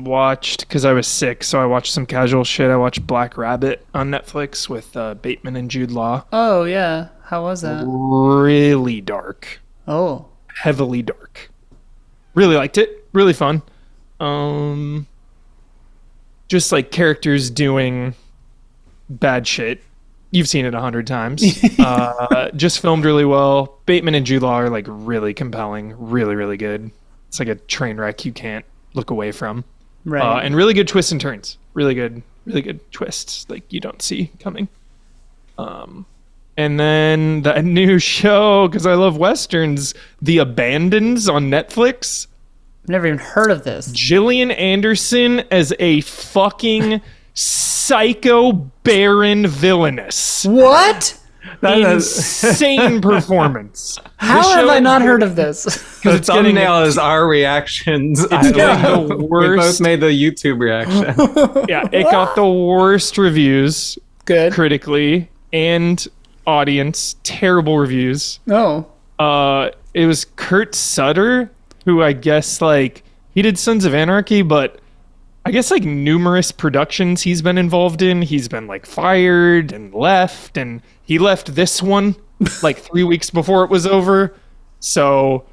Watched, because I was sick, so I watched some casual shit. I watched Black Rabbit on Netflix with Bateman and Jude Law. Oh, yeah. How was that? Really dark. Oh. Heavily dark. Really liked it. Really fun. Just like characters doing bad shit. You've seen it 100 times. Just filmed really well. Bateman and Jude Law are like really compelling. Really, really good. It's like a train wreck you can't look away from. Right. And really good twists and turns. Really good twists like you don't see coming. And then the new show, because I love Westerns, The Abandons on Netflix. I've never even heard of this. Gillian Anderson as a fucking psycho baron villainous. What? Insane performance. How have I not heard of this? The thumbnail is our reactions. The worst. We both made the YouTube reaction. Yeah, it got the worst reviews. Good. Critically and audience. Terrible reviews. Oh. It was Kurt Sutter, who I guess like he did Sons of Anarchy, but I guess like numerous productions he's been involved in. He's been like fired and left, and he left this one like 3 weeks before it was over. So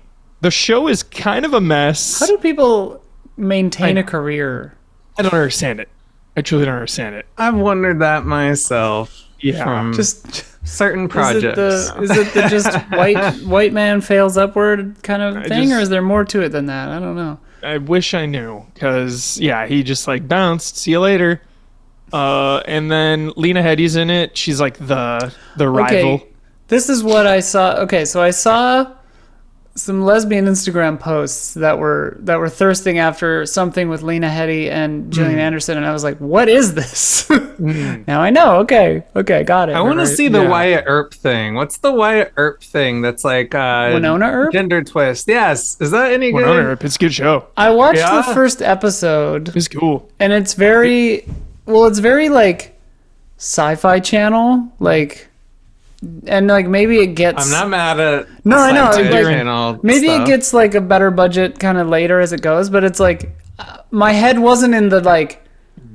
the show is kind of a mess. How do people maintain a career? I don't understand it. I truly don't understand it. I've wondered that myself. Yeah. From Just certain projects. Is it the just white man fails upward kind of thing, or is there more to it than that? I don't know. I wish I knew, because yeah, he just like bounced. See you later. And then Lena Headey's in it. She's like the rival. Okay, this is what I saw. Okay, so I saw some lesbian Instagram posts that were thirsting after something with Lena Headey and Gillian Anderson, and I was like, "What is this?" Now I know. Okay, got it. I want to see the Wyatt Earp thing. What's the Wyatt Earp thing? That's like Winona Earp? Gender twist. Yes. Is that any good? Winona Earp. It's a good show. I watched the first episode. It's cool. And it's very like Sci-Fi Channel, like, and like maybe it gets. I'm not mad at. No, I know. Sci-Fi Like, Channel maybe stuff. it gets like a better budget kind of later as it goes, but it's like my head wasn't in the like,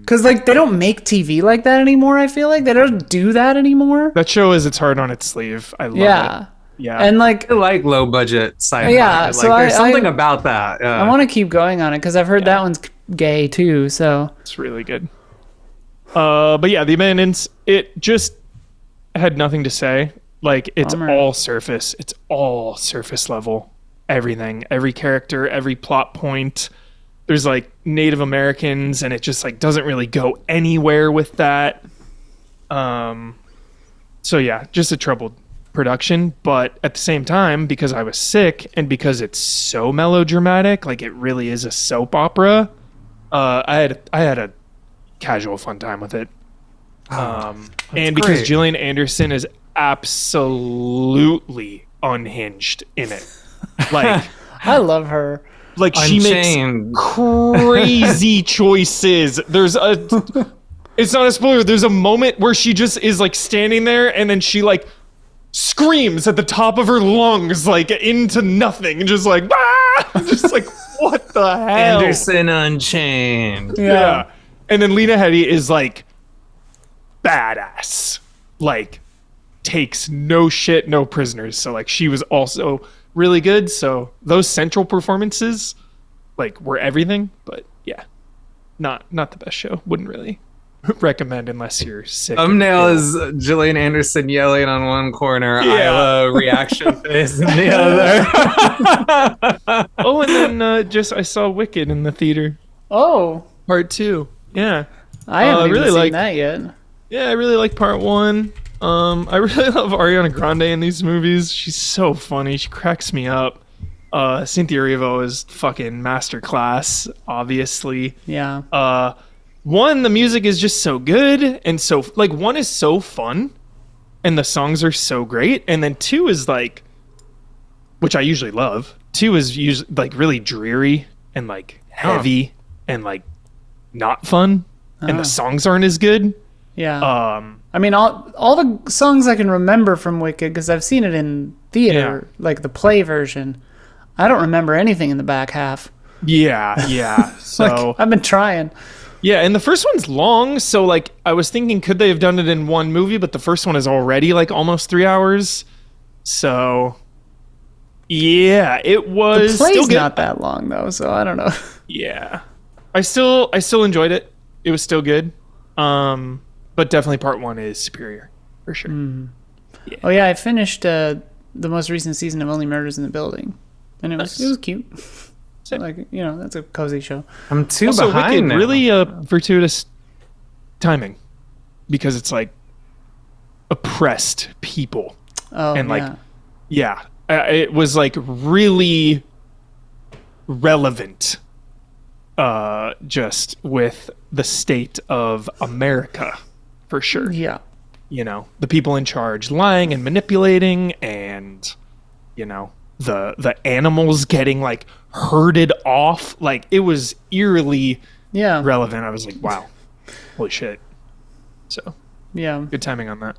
because like they don't make TV like that anymore. I feel like they don't do that anymore. That show is its heart on its sleeve. I love it. Yeah. And like, I like low budget sci-fi. Yeah, Like, so there's something about that. Yeah. I want to keep going on it because I've heard that one's gay too. So it's really good. But yeah, The Abandons, it just had nothing to say. Like, it's all surface. It's all surface level. Everything. Every character, every plot point. There's like Native Americans, and it just like doesn't really go anywhere with that. So yeah, just a troubled production. But at the same time, because I was sick and because it's so melodramatic, like it really is a soap opera, I had a casual fun time with it. And because great. Gillian Anderson is absolutely unhinged in it. Like, I love her. like she Unchained. makes crazy choices. It's not a spoiler. There's a moment where she just is like standing there and then she like screams at the top of her lungs, like into nothing, and just like, ah! Just like, what the hell? Anderson Unchained. Yeah. And then Lena Headey is like badass. Like takes no shit, no prisoners. So like she was also really good. So those central performances like were everything. But yeah, not the best show. Wouldn't really recommend unless you're sick. Thumbnail is Gillian Anderson yelling on one corner, Yeah. Isla reaction face in the other. Oh, and then I saw Wicked in the theater. Oh, Part 2. Yeah. I haven't really even seen like- that yet. Yeah, I really like Part 1. I really love Ariana Grande in these movies. She's so funny. She cracks me up. Cynthia Erivo is fucking masterclass, obviously. Yeah. One, the music is just so good, and so like one is so fun, and the songs are so great, and then two is like, which I usually love. Two is usually like really dreary and like heavy and like not fun, and the songs aren't as good. Yeah. I mean, all the songs I can remember from Wicked, because I've seen it in theater, like the play version. I don't remember anything in the back half. Yeah. So Like, I've been trying. yeah, and the first one's long, so like I was thinking, could they have done it in one movie? But the first one is already like almost 3 hours. So yeah, it was The play's still good. not that long though, so I don't know. Yeah, I still enjoyed it. It was still good. But definitely part one is superior for sure. Oh yeah, I finished the most recent season of Only Murders in the Building, and it was cute. Sick. Like, that's a cozy show. I'm too Also, behind Wicked, now. really fortuitous timing because it's like oppressed people. Oh, And like, yeah, it was like really relevant just with the state of America for sure. yeah. The people in charge lying and manipulating, and the animals getting like herded off. Like, it was eerily Yeah. relevant. I was like, wow, holy shit. So Yeah. good timing on that.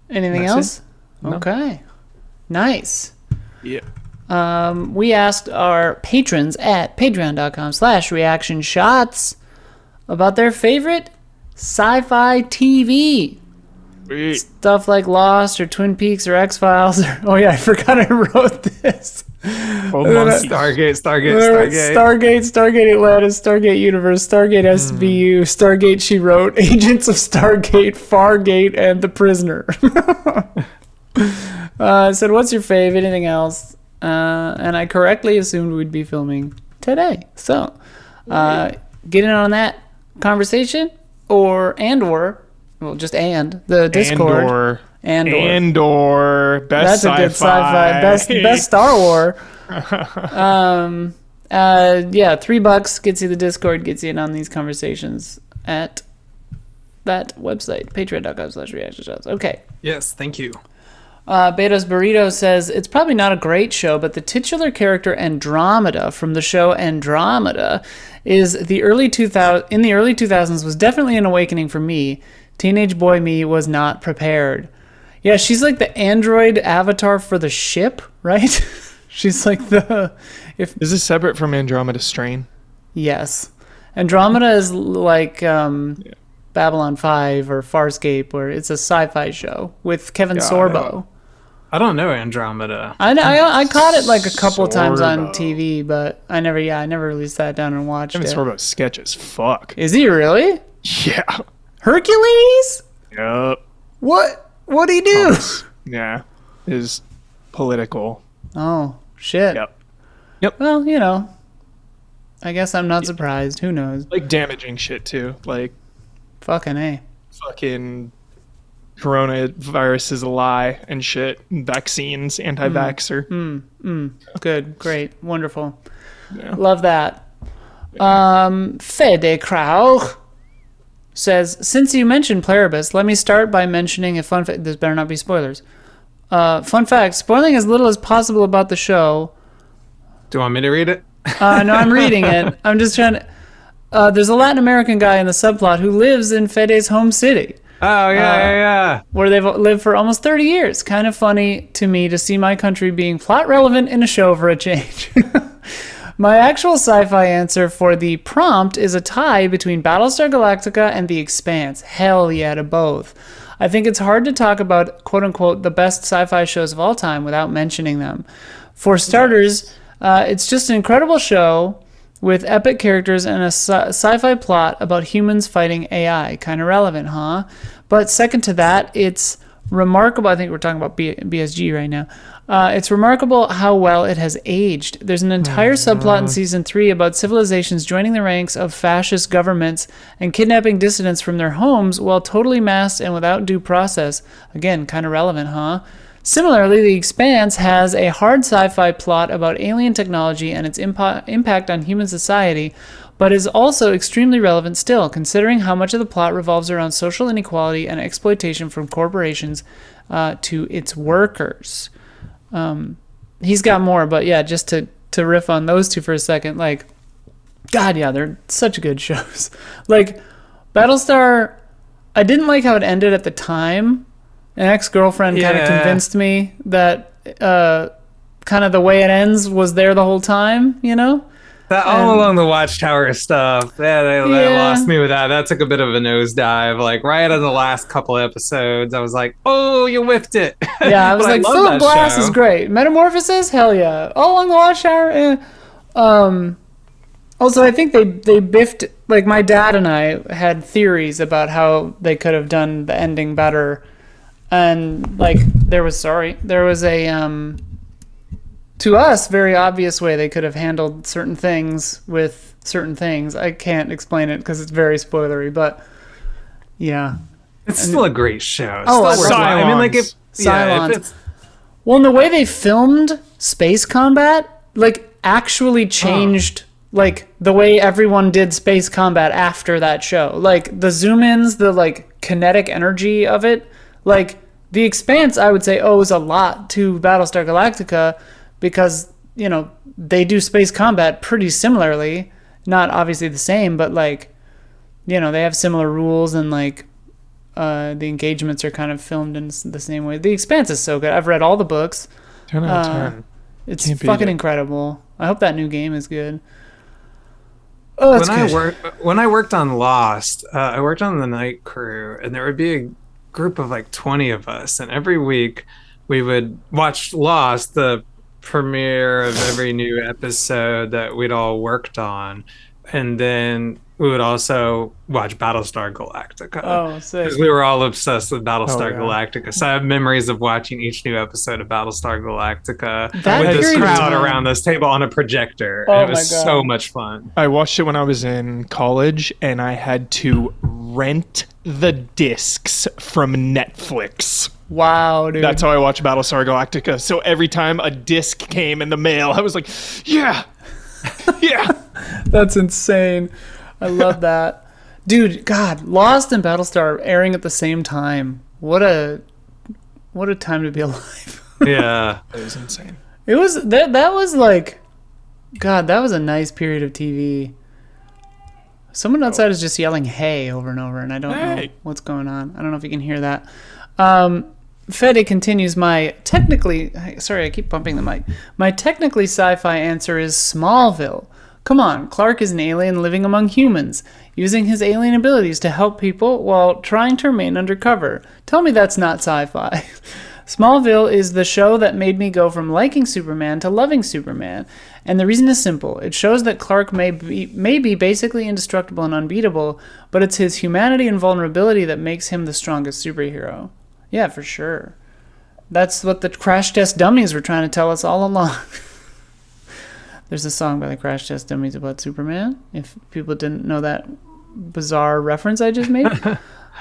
Anything That's else? it. No. Okay. Nice. Yeah. We asked our patrons at patreon.com/reactionshots about their favorite sci-fi TV. Stuff like Lost or Twin Peaks or X-Files. Oh yeah, I forgot I wrote this. Oh, monkey. Stargate. Stargate Atlantis, Stargate Universe, Stargate SVU, Stargate She Wrote, Agents of Stargate, Fargate, and The Prisoner. I said, what's your fave? Anything else? And I correctly assumed we'd be filming today. So, get in on that conversation, or the Discord. Andor, best That's a good sci-fi. Best Star Wars. Yeah, $3 gets you the Discord, gets you in on these conversations at that website, patreon.com/reactionshots. Okay. Yes, thank you. Beto's Burrito says, it's probably not a great show, but the titular character Andromeda from the show Andromeda in the early 2000s was definitely an awakening for me. Teenage boy me was not prepared. Yeah, she's like the android avatar for the ship, right? She's like Is this separate from Andromeda Strain? Yes. Andromeda is like Babylon 5 or Farscape, where it's a sci-fi show with Kevin Sorbo. I don't know Andromeda. I caught it like a couple of times on Sorbo. TV, but I never really sat down and watched Kevin it. Sorbo's sketch as fuck. Is he really? Yeah. Hercules? Yep. What'd he do? Yeah. Is political. Oh, shit. Yep. Well, I guess I'm not surprised. Who knows? Like damaging shit too. Like Fucking A. fucking coronavirus is a lie and shit. Vaccines, anti-vaxxer. Good. Great. Wonderful. Yeah. Love that. Fede Krauch says, since you mentioned Pluribus, let me start by mentioning a fun fact. This better not be spoilers. Fun fact, spoiling as little as possible about the show. Do you want me to read it? No, I'm reading it. I'm just trying to... there's a Latin American guy in the subplot who lives in Fede's home city, Oh, yeah. where they've lived for almost 30 years. Kind of funny to me to see my country being plot relevant in a show for a change. My actual sci-fi answer for the prompt is a tie between Battlestar Galactica and The Expanse. Hell yeah to both. I think it's hard to talk about, quote-unquote, the best sci-fi shows of all time without mentioning them. For starters, it's just an incredible show with epic characters and a sci-fi plot about humans fighting AI. Kind of relevant, huh? But second to that, it's remarkable. I think we're talking about BSG right now. It's remarkable how well it has aged. There's an entire subplot in season 3 about civilizations joining the ranks of fascist governments and kidnapping dissidents from their homes while totally masked and without due process. Again, kind of relevant, huh? Similarly, The Expanse has a hard sci-fi plot about alien technology and its impact on human society, but is also extremely relevant still, considering how much of the plot revolves around social inequality and exploitation from corporations to its workers. He's got more, but yeah, just to riff on those two for a second, like, God, yeah, they're such good shows. Like, Battlestar, I didn't like how it ended at the time. An ex-girlfriend kind of convinced me that kind of the way it ends was there the whole time, you know? That all along the Watchtower stuff, they lost me with that. That took a bit of a nosedive. Like right on the last couple episodes, I was like, "Oh, you whiffed it." Yeah, I was like, Philip Glass is great. Metamorphosis, hell yeah. All along the Watchtower. Also, I think they biffed. Like my dad and I had theories about how they could have done the ending better, and like there was a to us, very obvious way they could have handled certain things with certain things. I can't explain it because it's very spoilery, but yeah. It's still a great show. It's Oh, still I mean, like, Cylons. Well, and the way they filmed space combat, like, actually changed, like, the way everyone did space combat after that show. Like, the zoom-ins, the, like, kinetic energy of it. Like, The Expanse, I would say, owes a lot to Battlestar Galactica, because, you know, they do space combat pretty similarly. Not obviously the same, but, like, you know, they have similar rules, and, like, the engagements are kind of filmed in the same way. The Expanse is so good. I've read all the books. 10 out of 10. It's fucking incredible. I hope that new game is good. Oh, that's when I worked on Lost, I worked on the night crew, and there would be a group of like 20 of us, and every week we would watch Lost, the premiere of every new episode that we'd all worked on, and then we would also watch Battlestar Galactica. Oh, sick. Because we were all obsessed with Battlestar Galactica. So I have memories of watching each new episode of Battlestar Galactica with this crowd around this table on a projector. Oh, and it was so much fun. I watched it when I was in college, and I had to rent the discs from Netflix. Wow, dude. That's how I watched Battlestar Galactica. So every time a disc came in the mail, I was like, yeah. Yeah. That's insane. I love that. Dude, God, Lost and Battlestar airing at the same time. What a time to be alive. Yeah. It was insane. It was that was like, God, that was a nice period of TV. Someone outside is just yelling "hey" over and over, and I don't know what's going on. I don't know if you can hear that. Fede continues, I keep bumping the mic. My technically sci-fi answer is Smallville. Come on, Clark is an alien living among humans, using his alien abilities to help people while trying to remain undercover. Tell me that's not sci-fi. Smallville is the show that made me go from liking Superman to loving Superman. And the reason is simple. It shows that Clark may be basically indestructible and unbeatable, but it's his humanity and vulnerability that makes him the strongest superhero. Yeah, for sure. That's what the Crash Test Dummies were trying to tell us all along. There's a song by the Crash Test Dummies about Superman, if people didn't know that bizarre reference I just made.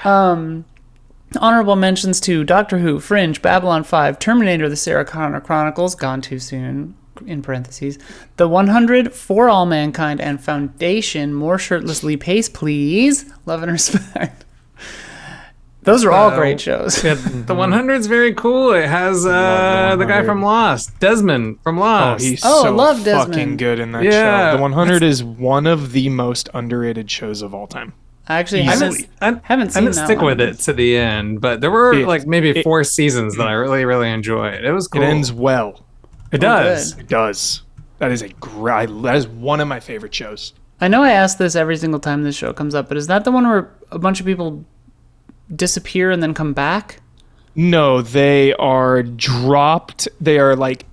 Honorable mentions to Doctor Who, Fringe, Babylon 5, Terminator, The Sarah Connor Chronicles, Gone Too Soon, in parentheses, The 100, For All Mankind, and Foundation. More shirtlessly pace, please. Love and respect. Those are all great shows. Yeah, the 100 is very cool. It has the guy from Lost, Desmond from Lost. Oh, he's so love Desmond. fucking good in that show. The 100 is one of the most underrated shows of all time. I actually haven't seen that I didn't stick with it to the end, but there were maybe 4 seasons that I really, really enjoyed. It was cool. It ends well. It does. Good. It does. That is one of my favorite shows. I know I ask this every single time this show comes up, but is that the one where a bunch of people disappear and then come back? No, they are dropped. They are like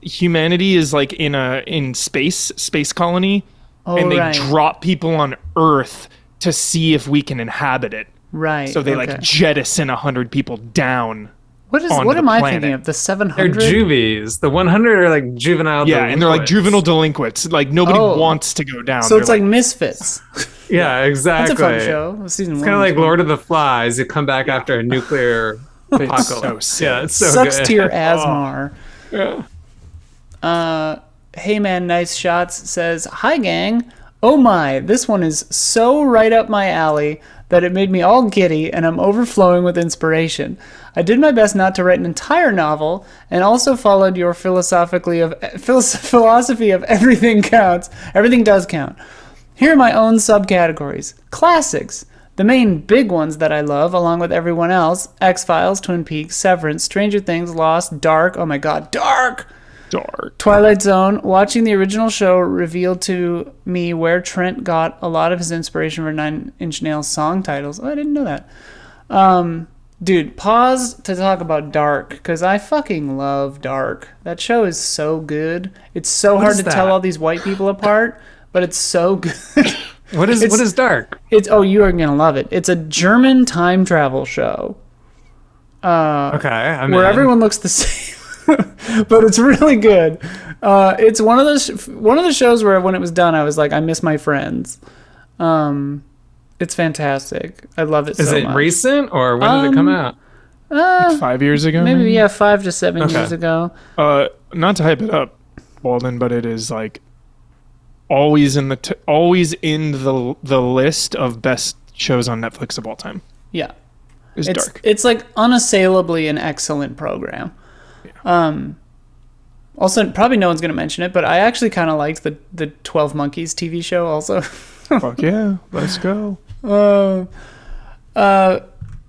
humanity is like in space colony, and they drop people on Earth to see if we can inhabit it. Right. So they like jettison 100 people down. What am I thinking of? The 700? They're juvies. The 100 are like juvenile delinquents. And they're like juvenile delinquents. Like nobody wants to go down. So it's like Misfits. Yeah, exactly. That's a fun show. Season it's 1 kind of like Lord of the Flies. You come back after a nuclear apocalypse. So yeah, it's so Sucks good. to your Asmar. Yeah. Hey Man Nice Shots says, "Hi gang. Oh my, this one is so right up my alley that it made me all giddy and I'm overflowing with inspiration. I did my best not to write an entire novel and also followed your philosophy of everything counts. Everything does count. Here are my own subcategories. Classics. The main big ones that I love, along with everyone else: X-Files, Twin Peaks, Severance, Stranger Things, Lost, Dark. Oh my God, Dark! Twilight Zone. Watching the original show revealed to me where Trent got a lot of his inspiration for Nine Inch Nails song titles. Oh, I didn't know that. Dude, pause to talk about Dark, because I fucking love Dark. That show is so good. It's so hard to tell all these white people apart, but it's so good. What is Dark? You are gonna love it. It's a German time travel show. Okay, where everyone looks the same. But it's really good. It's one of the shows where when it was done, I was like, I miss my friends. It's fantastic. I love it so much. Is it recent, or when did it come out? Like 5 years ago? Maybe 5 to 7 years ago. Not to hype it up, Walden, but it is like always in the list of best shows on Netflix of all time. Yeah. It's Dark. It's like unassailably an excellent program. Also, probably no one's going to mention it, but I actually kind of liked the 12 Monkeys TV show also. Fuck yeah, let's go.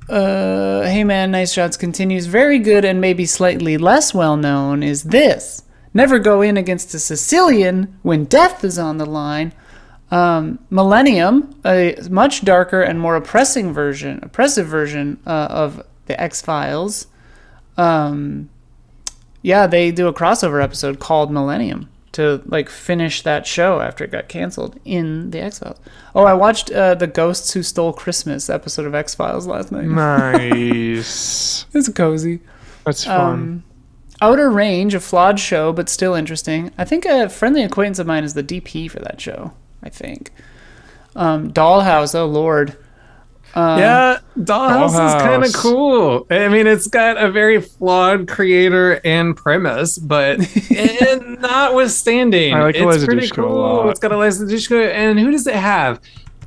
Hey man, Nice Shots continues. Very good and maybe slightly less well known is this: never go in against a Sicilian when death is on the line. Millennium, a much darker and more oppressive version of the X-Files. They do a crossover episode called Millennium to like finish that show after it got canceled in the X-Files. Oh, I watched the Ghosts Who Stole Christmas episode of X-Files last night. Nice. It's cozy. That's fun. Outer Range, a flawed show, but still interesting. I think a friendly acquaintance of mine is the DP for that show, I think. Dollhouse, oh lord. Dollhouse is kind of cool. I mean, it's got a very flawed creator and premise, but notwithstanding, it's pretty cool. It's got Eliza Dushku, and who does it have?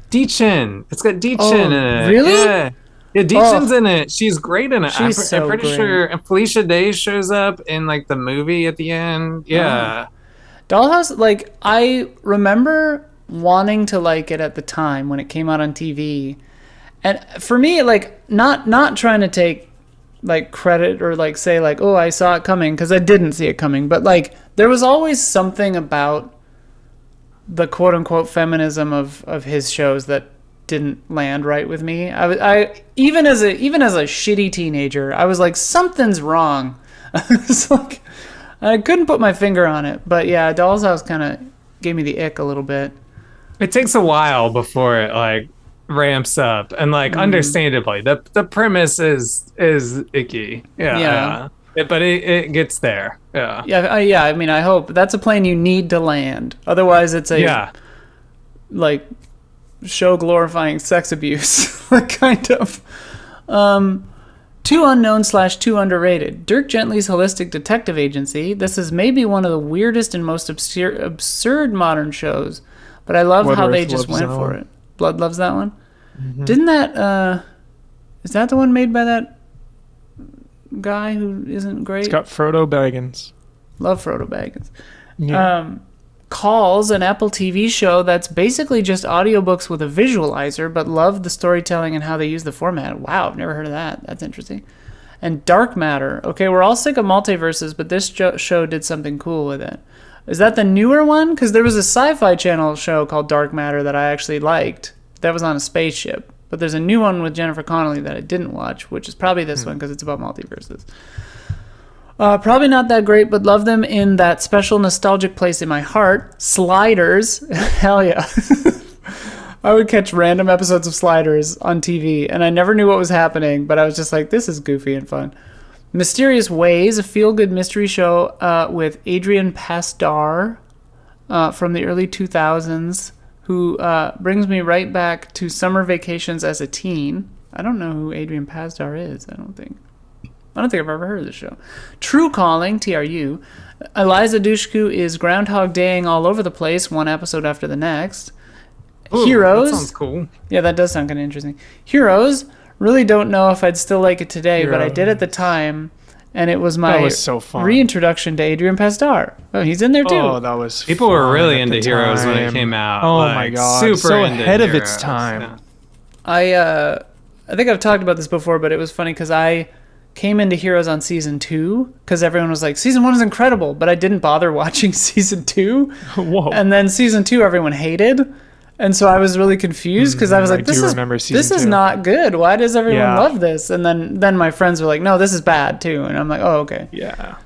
Deechin. It's got Deechin in it. Really? Yeah, Deechin's in it. She's great in it. I'm pretty great. sure Felicia Day shows up in like the movie at the end. Yeah. Dollhouse, like, I remember wanting to like it at the time when it came out on TV. And for me, like, not trying to take, like, credit or, like, say, like, oh, I saw it coming, because I didn't see it coming. But, like, there was always something about the quote-unquote feminism of his shows that didn't land right with me. I even as a shitty teenager, I was like, something's wrong. It's like, I couldn't put my finger on it. But, yeah, Doll's House kind of gave me the ick a little bit. It takes a while before it, like, ramps up, and like understandably the premise is icky, but it gets there. I mean, I hope that's a plane you need to land, otherwise it's a like show glorifying sex abuse. Like, kind of. Too unknown / too underrated. Dirk Gently's Holistic Detective Agency. This is maybe one of the weirdest and most absurd modern shows, but I love how they just went for it. Blood loves that one. Mm-hmm. Didn't that is that the one made by that guy who isn't great? It's got Frodo Baggins. Love Frodo Baggins. Yeah. Calls, an Apple TV show that's basically just audiobooks with a visualizer, but love the storytelling and how they use the format. Wow, I've never heard of that. That's interesting. And Dark Matter. Okay, we're all sick of multiverses, but this show did something cool with it. Is that the newer one? Because there was a Sci-Fi Channel show called Dark Matter that I actually liked. That was on a spaceship. But there's a new one with Jennifer Connelly that I didn't watch, which is probably this one because it's about multiverses. Probably not that great, but love them in that special nostalgic place in my heart. Sliders. Hell yeah. I would catch random episodes of Sliders on TV, and I never knew what was happening, but I was just like, this is goofy and fun. Mysterious Ways, a feel-good mystery show with Adrian Pasdar from the early 2000s, who brings me right back to summer vacations as a teen. I don't know who Adrian Pasdar is, I don't think I've ever heard of this show. True Calling, TRU. Eliza Dushku is Groundhog Daying all over the place, one episode after the next. Ooh, Heroes. That sounds cool. Yeah, that does sound kind of interesting. Heroes. Really don't know if I'd still like it today, but I did at the time, and it was my reintroduction to Adrian Pasdar. Oh, he's in there too. Oh, that was People were really into Heroes when it came out. Oh my god, super so into ahead of Heroes. its time. Yeah. I think I've talked about this before, but it was funny because I came into Heroes on season 2 because everyone was like, season 1 is incredible, but I didn't bother watching season 2. Whoa. And then season 2 everyone hated. And so I was really confused because I was like, this is not good. Why does everyone love this? And then my friends were like, no, this is bad too. And I'm like, oh, okay. Yeah.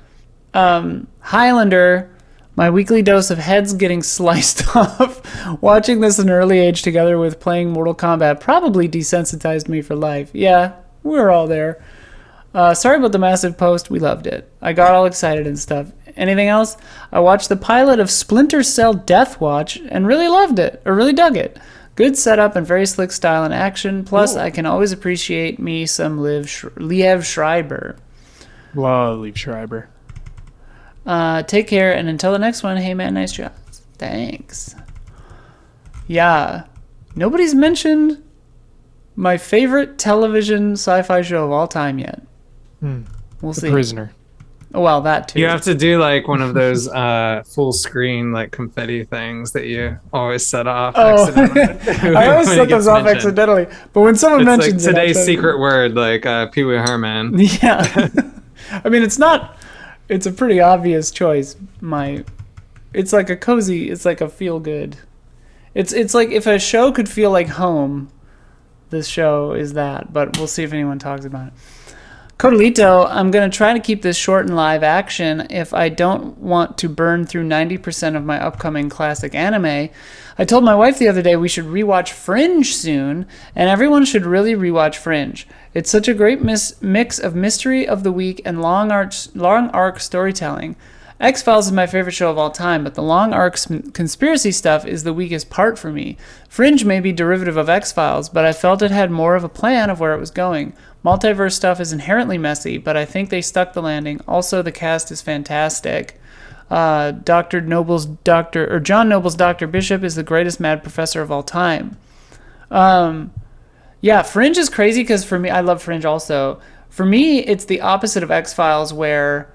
Highlander, my weekly dose of heads getting sliced off. Watching this at an early age together with playing Mortal Kombat probably desensitized me for life. Yeah, we were all there. Sorry about the massive post. We loved it. I got all excited and stuff. Anything else? I watched the pilot of Splinter Cell Death Watch and really loved it, or really dug it. Good setup and very slick style and action. Plus, I can always appreciate me some Liev Schreiber. Love Liev Schreiber. Take care, and until the next one, hey man, nice jobs. Thanks. Yeah. Nobody's mentioned my favorite television sci-fi show of all time yet. We'll see. The Prisoner. Oh, well, that too. You have to do like one of those full screen like confetti things that you always set off. Oh, I always set those off accidentally. But when someone mentions like today's secret word, like Pee Wee Herman. Yeah. I mean, it's a pretty obvious choice. It's like a cozy, it's like a feel good. It's like if a show could feel like home, this show is that, but we'll see if anyone talks about it. Codalito, I'm going to try to keep this short and live action if I don't want to burn through 90% of my upcoming classic anime. I told my wife the other day we should rewatch Fringe soon, and everyone should really rewatch Fringe. It's such a great mix of mystery of the week and long arc storytelling. X-Files is my favorite show of all time, but the long arc conspiracy stuff is the weakest part for me. Fringe may be derivative of X-Files, but I felt it had more of a plan of where it was going. Multiverse stuff is inherently messy, but I think they stuck the landing. Also, the cast is fantastic. John Noble's Dr. Bishop is the greatest mad professor of all time. Yeah, Fringe is crazy because for me, I love Fringe also. For me, it's the opposite of X-Files, where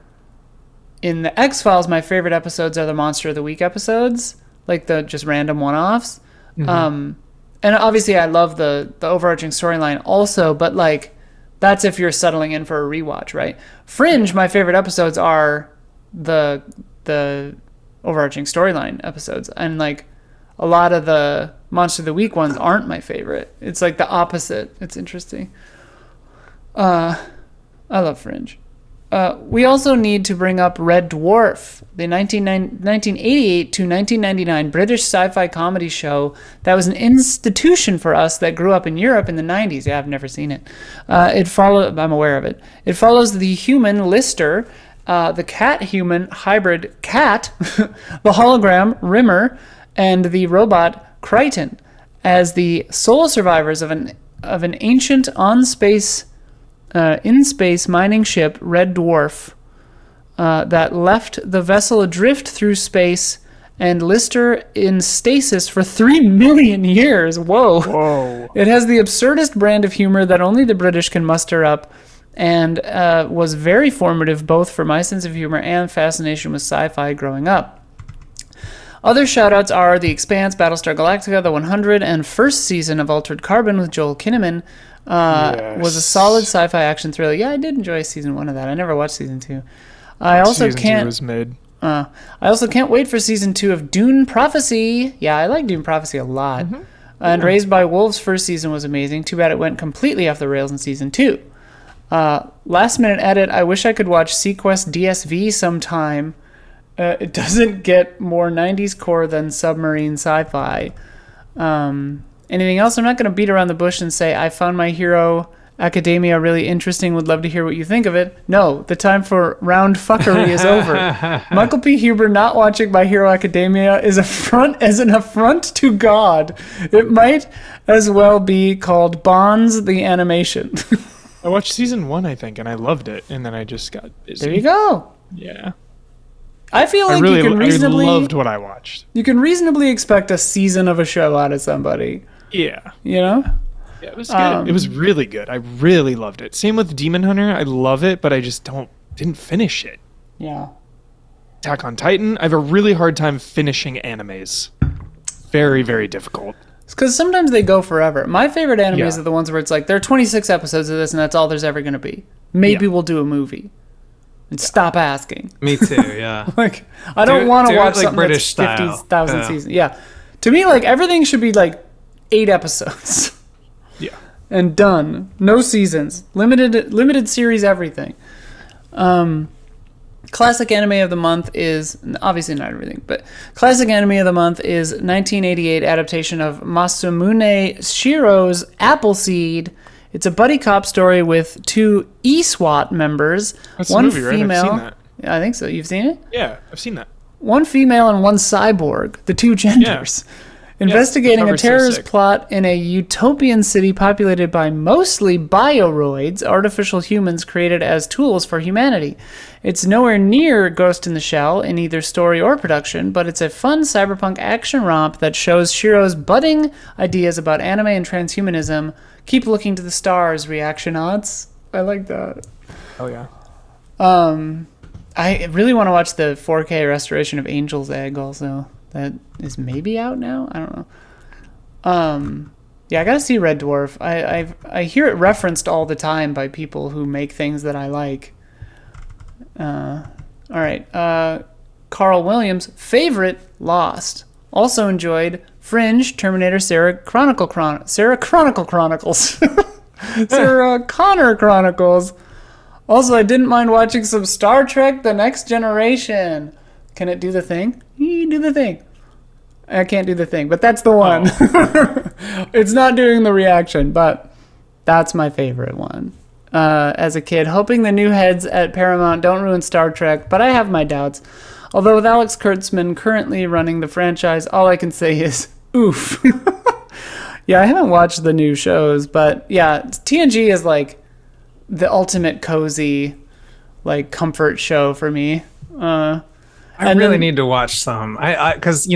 in the X-Files, my favorite episodes are the Monster of the Week episodes, like the just random one-offs. Mm-hmm. And obviously, I love the overarching storyline also, but like that's if you're settling in for a rewatch, right? Fringe, my favorite episodes are the overarching storyline episodes, and like a lot of the Monster of the Week ones aren't my favorite. It's like the opposite. It's interesting. I love Fringe. We also need to bring up Red Dwarf, the 1988 to 1999 British sci-fi comedy show that was an institution for us that grew up in Europe in the 90s. Yeah, I've never seen it. I'm aware of it. It follows the human Lister, the cat-human hybrid Cat, the hologram Rimmer, and the robot Crichton as the sole survivors of an ancient in-space mining ship, Red Dwarf, that left the vessel adrift through space and Lister in stasis for 3 million years. Whoa. It has the absurdest brand of humor that only the British can muster up, and was very formative both for my sense of humor and fascination with sci-fi growing up. Other shoutouts are The Expanse, Battlestar Galactica, The 100, and first season of Altered Carbon with Joel Kinnaman. Was a solid sci-fi action thriller. Yeah, I did enjoy season 1 of that. I never watched season 2. I also can't wait for season 2 of Dune Prophecy. Yeah, I like Dune Prophecy a lot. Mm-hmm. And Raised by Wolves first season was amazing. Too bad it went completely off the rails in season 2. Last minute edit. I wish I could watch Sequest DSV sometime. It doesn't get more 90s core than submarine sci-fi. Anything else? I'm not going to beat around the bush and say I found My Hero Academia really interesting. Would love to hear what you think of it. No, the time for round fuckery is over. Michael P. Huber not watching My Hero Academia is an affront to God. It might as well be called Bonds the Animation. I watched season 1, I think, and I loved it, and then I just got busy. There you go. Yeah. I feel like I loved what I watched. You can reasonably expect a season of a show out of somebody. Yeah. You know? Yeah, it was good. It was really good. I really loved it. Same with Demon Hunter. I love it, but I just didn't finish it. Yeah. Attack on Titan. I have a really hard time finishing animes. Very, very difficult. Because sometimes they go forever. My favorite animes Yeah. are the ones where it's like, there are 26 episodes of this and that's all there's ever going to be. Maybe we'll do a movie. And stop asking. Me too, yeah. Like, I don't want to watch like something British that's style. 50,000 seasons. Yeah. To me, like, everything should be like 8 episodes. Yeah. And done. No seasons. Limited series everything. Classic anime of the month is, obviously not everything, but classic anime of the month is 1988 adaptation of Masamune Shiro's Appleseed. It's a buddy cop story with 2 E-SWAT members. That's the one movie, right? I've female. seen that. I think so. You've seen it? Yeah, I've seen that. 1 female and 1 cyborg, the 2 genders. Investigating a cover's so terrorist sick. plot in a utopian city populated by mostly bioroids, artificial humans created as tools for humanity. It's nowhere near Ghost in the Shell in either story or production, but it's a fun cyberpunk action romp that shows Shiro's budding ideas about anime and transhumanism. Keep looking to the stars, reaction odds. I like that. Oh yeah. I really want to watch the 4K restoration of Angel's Egg also. That is maybe out now. I don't know. Yeah, I gotta see Red Dwarf. I hear it referenced all the time by people who make things that I like. All right. Carl Williams' favorite, Lost. Also enjoyed Fringe, Terminator, Sarah Connor Chronicles. Sarah Connor Chronicles. Also, I didn't mind watching some Star Trek: The Next Generation. Can it do the thing? Do the thing. I can't do the thing, but that's the one. It's not doing the reaction, but that's my favorite one. As a kid, hoping the new heads at Paramount don't ruin Star Trek, but I have my doubts. Although with Alex Kurtzman currently running the franchise, all I can say is, oof. Yeah, I haven't watched the new shows, but yeah, TNG is like the ultimate cozy, like comfort show for me. I really need to watch some. Because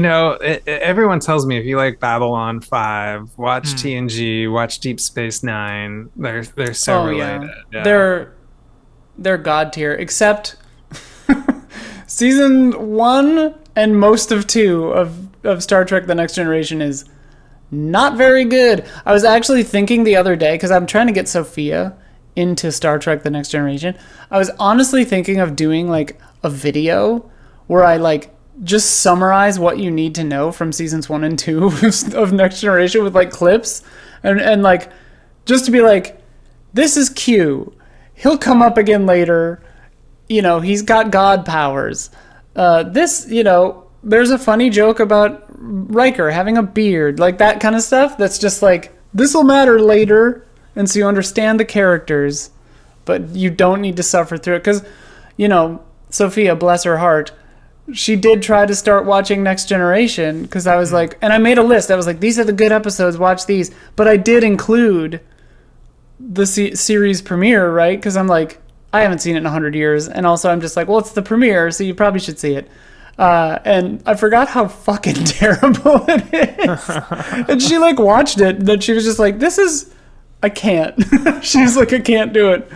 everyone tells me if you like Babylon 5, watch TNG, watch Deep Space Nine. They're so related. Yeah. They're god tier, except season 1 and most of 2 of Star Trek: The Next Generation is not very good. I was actually thinking the other day, because I'm trying to get Sophia into Star Trek: The Next Generation. I was honestly thinking of doing like a video where I like just summarize what you need to know from seasons 1 and 2 of Next Generation with like clips and like just to be like, this is Q. He'll come up again later. He's got God powers. There's a funny joke about Riker having a beard, like that kind of stuff. That's just like, this will matter later. And so you understand the characters, but you don't need to suffer through it. Because, Sophia, bless her heart, she did try to start watching Next Generation because I was like, and I made a list. I was like, these are the good episodes, watch these. But I did include the series premiere, right? Because I'm like, I haven't seen it in 100 years. And also I'm just like, well, it's the premiere, so you probably should see it. And I forgot how fucking terrible it is. And she like watched it, and then she was just like, I can't. She was like, I can't do it.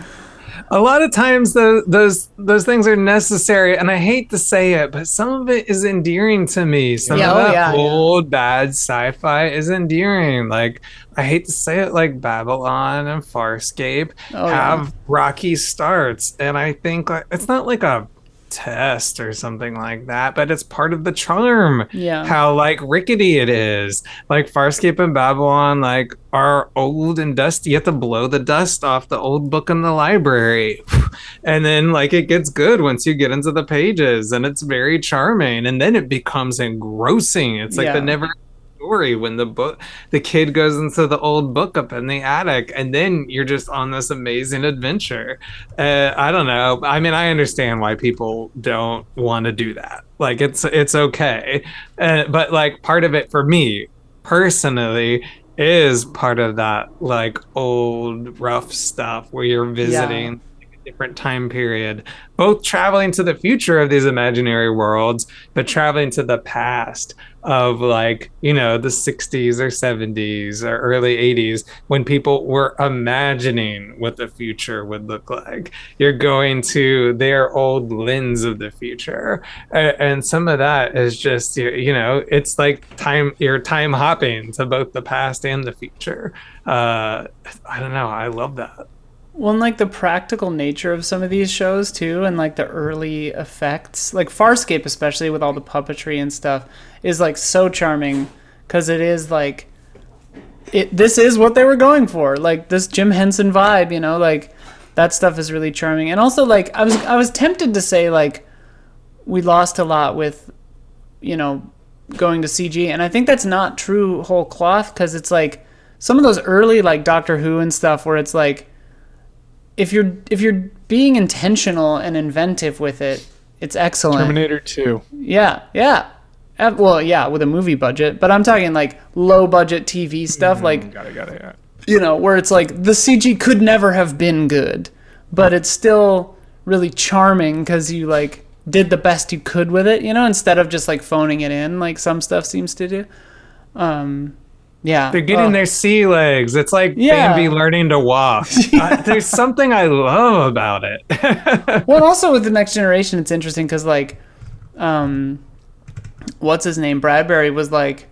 A lot of times those things are necessary, and I hate to say it, but some of it is endearing to me. Some of that old bad sci-fi is endearing. Like, I hate to say it, like Babylon and Farscape have rocky starts, and I think it's not like a test or something like that, but it's part of the charm. How like rickety it is. Like Farscape and Babylon like are old and dusty. You have to blow the dust off the old book in the library, and then like it gets good once you get into the pages, and it's very charming, and then it becomes engrossing. It's like the never story when the kid goes into the old book up in the attic, and then you're just on this amazing adventure. I don't know. I mean, I understand why people don't want to do that. Like it's okay, but like part of it for me personally is part of that like old rough stuff where you're visiting a different time period, both traveling to the future of these imaginary worlds, but traveling to the past of like, the 60s or 70s or early 80s when people were imagining what the future would look like. You're going to their old lens of the future. And some of that is just, it's like you're time hopping to both the past and the future. I don't know. I love that. Well, and like the practical nature of some of these shows too, and like the early effects, like Farscape especially with all the puppetry and stuff, is like so charming because it is like this is what they were going for, like this Jim Henson vibe, like that stuff is really charming. And also like I was tempted to say like we lost a lot with going to CG, and I think that's not true whole cloth, because it's like some of those early like Doctor Who and stuff where it's like if you're being intentional and inventive with it, it's excellent. Terminator 2. Yeah. Well, yeah, with a movie budget, but I'm talking like low budget TV stuff, like Got it. Yeah. Where it's like the CG could never have been good, but it's still really charming because you like did the best you could with it, instead of just like phoning it in like some stuff seems to do. Yeah, they're getting their sea legs. It's like Bambi learning to walk. There's something I love about it. Well, and also with the Next Generation, it's interesting because like, what's his name? Bradbury was like,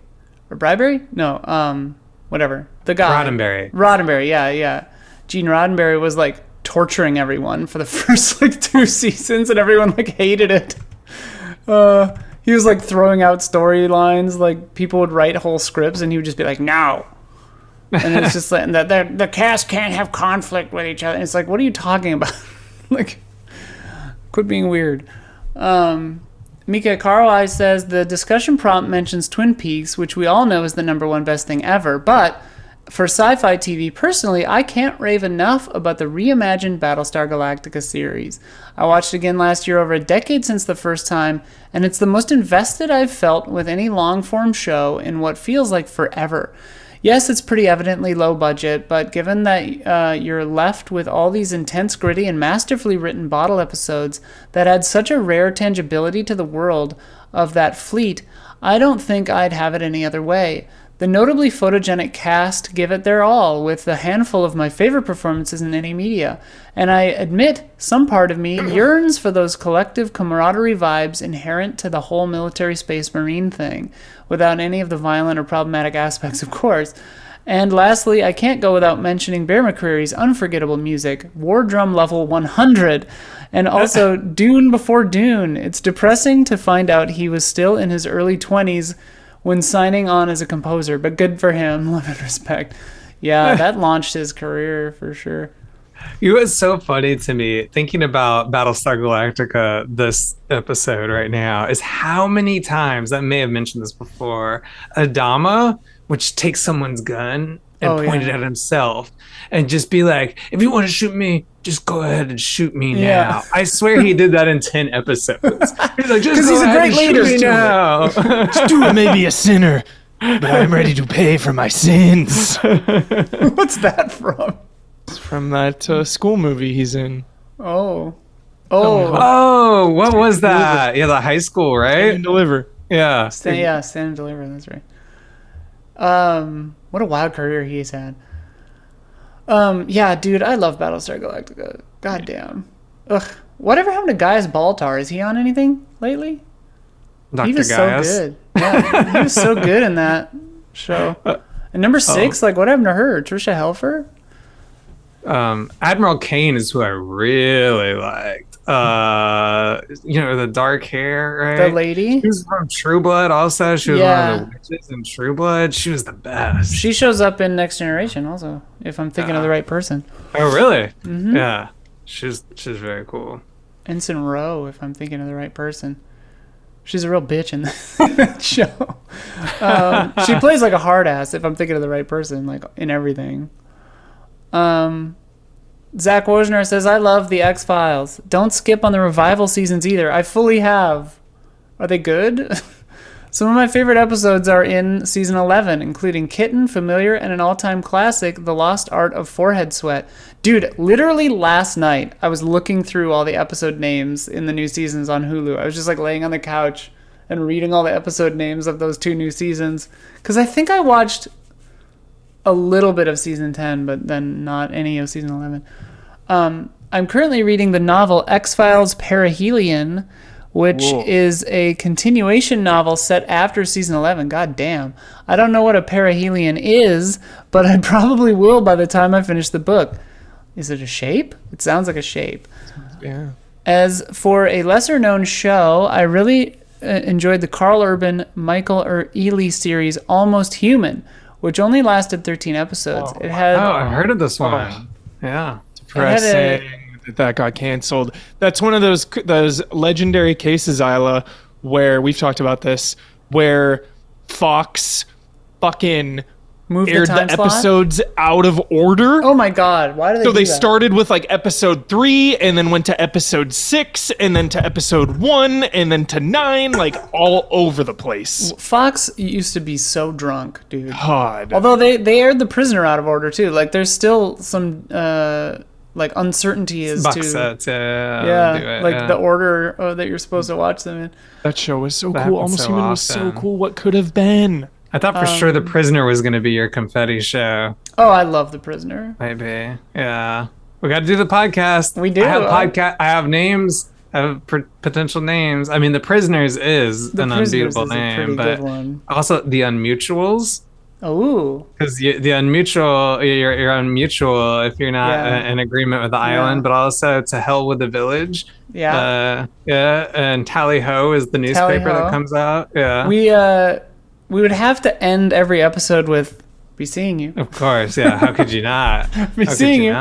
or Bradbury? No, whatever. The guy. Roddenberry. Yeah. Gene Roddenberry was like torturing everyone for the first like 2 seasons, and everyone like hated it. He was like throwing out storylines, like people would write whole scripts and he would just be like, no. And it's just like the cast can't have conflict with each other. And it's like, what are you talking about? Like, quit being weird. Mika Carl Eyes says the discussion prompt mentions Twin Peaks, which we all know is the #1 best thing ever, but for Sci-Fi TV, personally, I can't rave enough about the reimagined Battlestar Galactica series. I watched it again last year, over a decade since the first time, and it's the most invested I've felt with any long-form show in what feels like forever. Yes, it's pretty evidently low budget, but given that you're left with all these intense, gritty, and masterfully written bottle episodes that add such a rare tangibility to the world of that fleet, I don't think I'd have it any other way. The notably photogenic cast give it their all, with a handful of my favorite performances in any media. And I admit, some part of me yearns for those collective camaraderie vibes inherent to the whole military space marine thing, without any of the violent or problematic aspects, of course. And lastly, I can't go without mentioning Bear McCreary's unforgettable music, War Drum Level 100, and also Dune Before Dune. It's depressing to find out he was still in his early 20s when signing on as a composer, but good for him. Love and respect. Yeah, that launched his career for sure. It was so funny to me thinking about Battlestar Galactica this episode right now is how many times, I may have mentioned this before, Adama, which takes someone's gun and point it at himself and just be like, if you want to shoot me, just go ahead and shoot me now. I swear he did that in 10 episodes. He's like, just go ahead and shoot me now. I may be a sinner, but I'm ready to pay for my sins. What's that from? It's from that school movie he's in. Oh, what was that? Yeah, the high school, right? Stand and Deliver. Yeah. Stand and Deliver, that's right. What a wild career he's had. Yeah, dude, I love Battlestar Galactica. God damn. Ugh. Whatever happened to Gaius Baltar? Is he on anything lately? Dr. He was Gaius. so good. Yeah, he was so good in that show. And number 6, like, what happened to her? Trisha Helfer? Admiral Kane is who I really liked. The dark hair, right? The lady? She was from True Blood also. She was one of the witches in True Blood. She was the best. She shows up in Next Generation also, if I'm thinking of the right person. Oh, really? Mm-hmm. Yeah. She's very cool. Ensign Rowe, if I'm thinking of the right person. She's a real bitch in that show. She plays like a hard ass, if I'm thinking of the right person, like in everything. Zach Wojnar says, I love the X-Files. Don't skip on the revival seasons either. I fully have. Are they good? Some of my favorite episodes are in season 11, including Kitten, Familiar, and an all-time classic, The Lost Art of Forehead Sweat. Dude, literally last night, I was looking through all the episode names in the new seasons on Hulu. I was just like laying on the couch and reading all the episode names of those 2 new seasons. Because I think I watched a little bit of season 10, but then not any of season 11. I'm currently reading the novel X-Files Perihelion, which is a continuation novel set after season 11. God damn. I don't know what a perihelion is, but I probably will by the time I finish the book. Is it a shape? It sounds like a shape. Yeah. As for a lesser-known show, I really enjoyed the Carl Urban, Michael Ealy series Almost Human, which only lasted 13 episodes. It had I've heard of this one. Yeah. Depressing that got canceled. That's one of those legendary cases, Isla, where we've talked about this, where Fox fucking moved aired the episodes out of order. Oh my god, why do they do that? So they started with like episode 3 and then went to episode 6 and then to episode 1 and then to 9, like all over the place. Fox used to be so drunk, dude. God. Although they aired The Prisoner out of order too. Like there's still some like uncertainty as Box to sets, the order that you're supposed to watch them in. That show was so cool. Almost Human was so cool. What could have been? I thought for sure The Prisoner was going to be your confetti show. Oh, I love The Prisoner. Maybe. Yeah. We got to do the podcast. We do. I have names. I have potential names. I mean, The Prisoners is an unbeatable name, but also The Unmutuals. Oh. Because the Unmutual, you're unmutual if you're not in agreement with the island, but also To Hell with the Village. Yeah. And Tally Ho is the newspaper that comes out. Yeah. We would have to end every episode with "Be seeing you." Of course, yeah. How could you not? Be seeing you.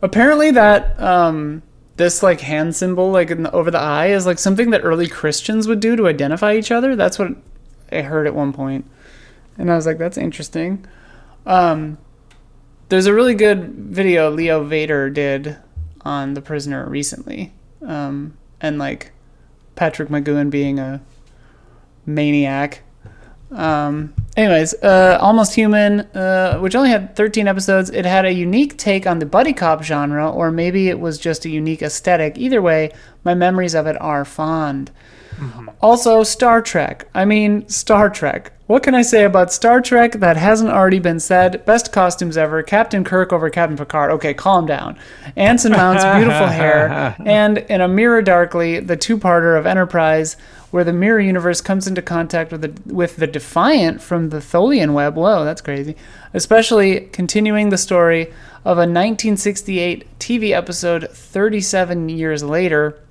Apparently, that this like hand symbol, like over the eye, is like something that early Christians would do to identify each other. That's what I heard at one point, and I was like, "That's interesting." There's a really good video Leo Vader did on The Prisoner recently, and like Patrick McGowan being a maniac. Anyways, Almost Human, which only had 13 episodes, it had a unique take on the buddy cop genre, or maybe it was just a unique aesthetic. Either way, my memories of it are fond. Mm-hmm. Also, Star Trek. Star Trek. What can I say about Star Trek that hasn't already been said? Best costumes ever. Captain Kirk over Captain Picard. Okay, calm down. Anson Mount's beautiful hair. And in A Mirror Darkly, the two-parter of Enterprise, where the mirror universe comes into contact with the Defiant from the Tholian web. Whoa, that's crazy. Especially continuing the story of a 1968 TV episode 37 years later.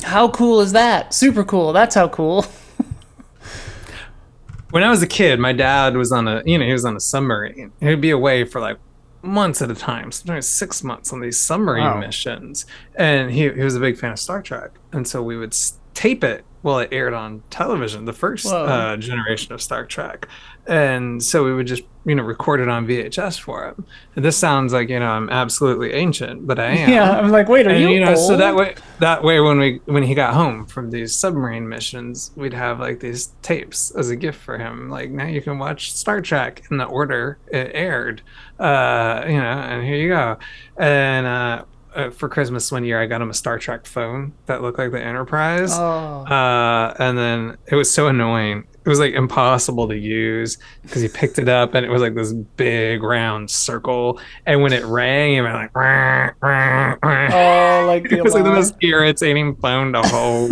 How cool is that? Super cool. That's how cool. When I was a kid, my dad was on a submarine. He'd be away for like months at a time, sometimes 6 months on these submarine missions. And he was a big fan of Star Trek. And so we would tape it while it aired on television, the first generation of Star Trek. And so we would just, record it on VHS for him. And this sounds like, I'm absolutely ancient, but I am. Yeah, I'm like, wait, are you old? So that way when he got home from these submarine missions, we'd have like these tapes as a gift for him. Like, now you can watch Star Trek in the order it aired. And here you go. And for Christmas one year, I got him a Star Trek phone that looked like the Enterprise. And then it was so annoying. It was like impossible to use because he picked it up and it was like this big round circle. And when it rang, it went like, it was like the most irritating phone to hold.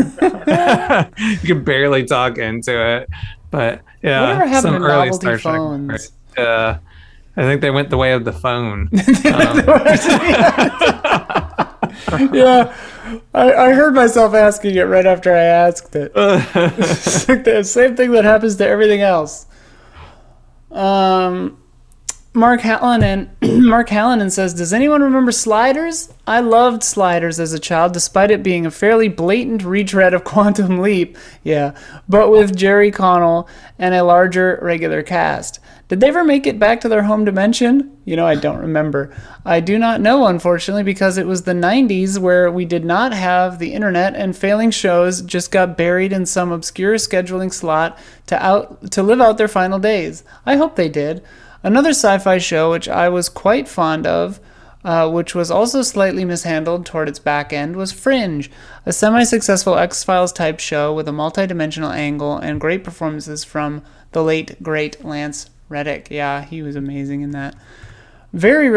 You could barely talk into it. But yeah, whatever happened to early novelty Star phones? Trek. I think they went the way of the phone. Yeah, I heard myself asking it right after I asked it. It's like the same thing that happens to everything else. Mark Hallinan says, does anyone remember Sliders? I loved Sliders as a child, despite it being a fairly blatant retread of Quantum Leap. Yeah, but with Jerry Connell and a larger regular cast. Did they ever make it back to their home dimension? I don't remember. I do not know, unfortunately, because it was the 90s where we did not have the internet and failing shows just got buried in some obscure scheduling slot to live out their final days. I hope they did. Another sci-fi show which I was quite fond of, which was also slightly mishandled toward its back end, was Fringe, a semi-successful X-Files type show with a multi-dimensional angle and great performances from the late, great Lance Reddick. Yeah, he was amazing in that. Very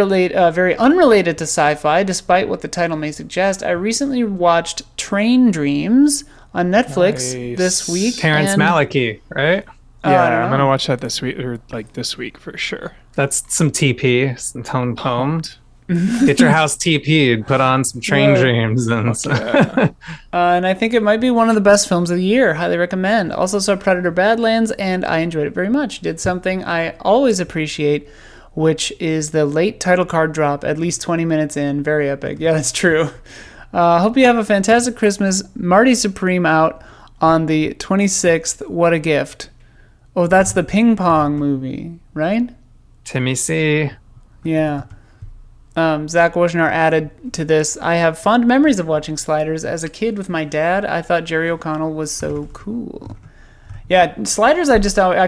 unrelated to sci-fi, despite what the title may suggest. I recently watched Train Dreams on Netflix this week. Terrence Malick, right? Yeah, I'm gonna watch that this week, or like this week for sure. That's some TP, some tone poem. Get your house TP'd, put on some Train Dreams, and and I think it might be one of the best films of the year. Highly recommend. Also saw Predator Badlands, and I enjoyed it very much. Did something I always appreciate, which is the late title card drop, at least 20 minutes in. Very epic. Yeah, that's true. Hope you have a fantastic Christmas. Marty Supreme out on the 26th. What a gift. Oh, that's the ping pong movie, right? Timmy C. Yeah. Zach Washner added to this, I have fond memories of watching Sliders. As a kid with my dad, I thought Jerry O'Connell was so cool. Yeah, Sliders, I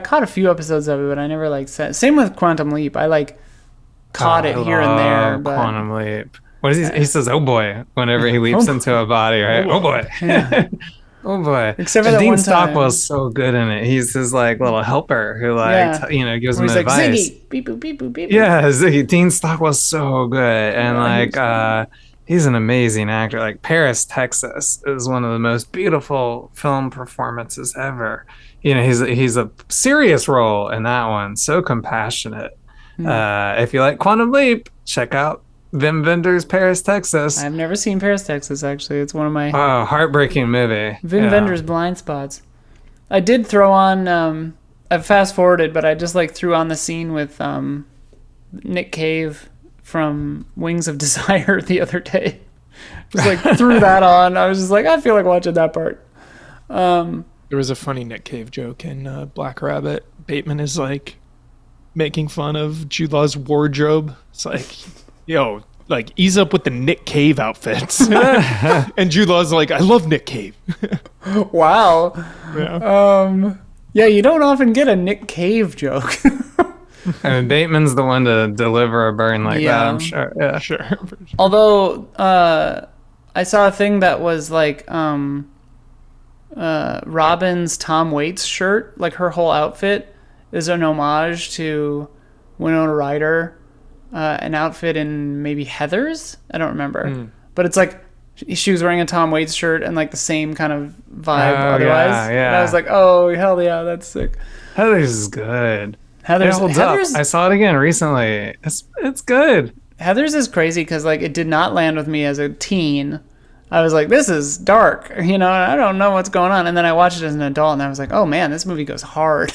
caught a few episodes of it, but I never same with Quantum Leap. I caught it here and there. But Quantum Leap. What is he says, oh boy, whenever he leaps into a body, right? Oh boy. Yeah. Oh boy! Except for that Dean one time. Stockwell's so good in it. He's his little helper who gives him advice. Ziggy, beep boop, beep boop, beep boop. Yeah, Ziggy. Dean Stockwell's so good, and he's an amazing actor. Like Paris, Texas is one of the most beautiful film performances ever. He's a serious role in that one. So compassionate. If you like Quantum Leap, check out Wim Wenders' Paris, Texas. I've never seen Paris, Texas, actually. It's one of my... Oh, heartbreaking movie. Wim Wenders' blind spots. I did throw on... I fast-forwarded, but I just threw on the scene with Nick Cave from Wings of Desire the other day. Just threw that on. I was just I feel like watching that part. There was a funny Nick Cave joke in Black Rabbit. Bateman is making fun of Jude Law's wardrobe. It's yo, ease up with the Nick Cave outfits. And Jude Law's I love Nick Cave. Wow. Yeah. Yeah, you don't often get a Nick Cave joke. And Bateman's the one to deliver a burn that, I'm sure. Yeah, sure. Although, I saw a thing that was Robin's Tom Waits shirt, her whole outfit is an homage to Winona Ryder. An outfit in maybe Heathers? I don't remember. But it's she was wearing a Tom Waits shirt and the same kind of vibe otherwise. Yeah. And I was oh, hell yeah, that's sick. Heathers is good. Heathers holds up. I saw it again recently. It's good. Heathers is crazy because it did not land with me as a teen. I was this is dark, and I don't know what's going on. And then I watched it as an adult, and I was oh man, this movie goes hard.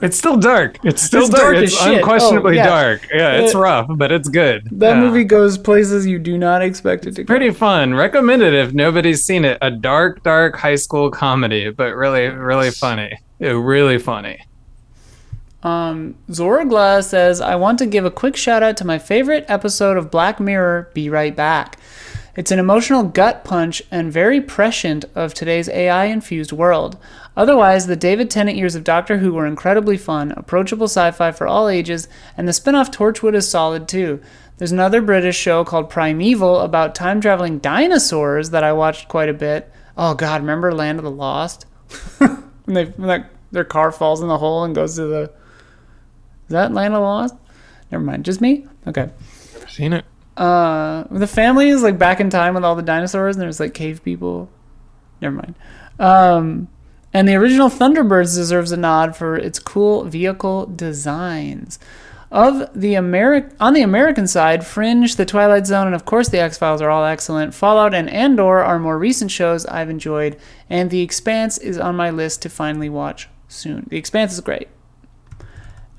It's still dark. It's still dark. It's unquestionably dark. Yeah, it's rough, but it's good. That movie goes places you do not expect it to go. Pretty fun. Recommend it if nobody's seen it. A dark high school comedy, but really, really funny. Yeah, really funny. Zorgla says, I want to give a quick shout out to my favorite episode of Black Mirror, Be Right Back. It's an emotional gut punch and very prescient of today's AI-infused world. Otherwise, the David Tennant years of Doctor Who were incredibly fun, approachable sci-fi for all ages, and the spin-off Torchwood is solid too. There's another British show called Primeval about time-traveling dinosaurs that I watched quite a bit. Oh god, remember Land of the Lost? when their car falls in the hole and goes to the... Is that Land of the Lost? Never mind, just me? Okay. Never seen it. The family is back in time with all the dinosaurs, and there's cave people. Never mind. And the original Thunderbirds deserves a nod for its cool vehicle designs. On the American side, Fringe, The Twilight Zone, and of course The X-Files are all excellent. Fallout and Andor are more recent shows I've enjoyed, and The Expanse is on my list to finally watch soon. The Expanse is great.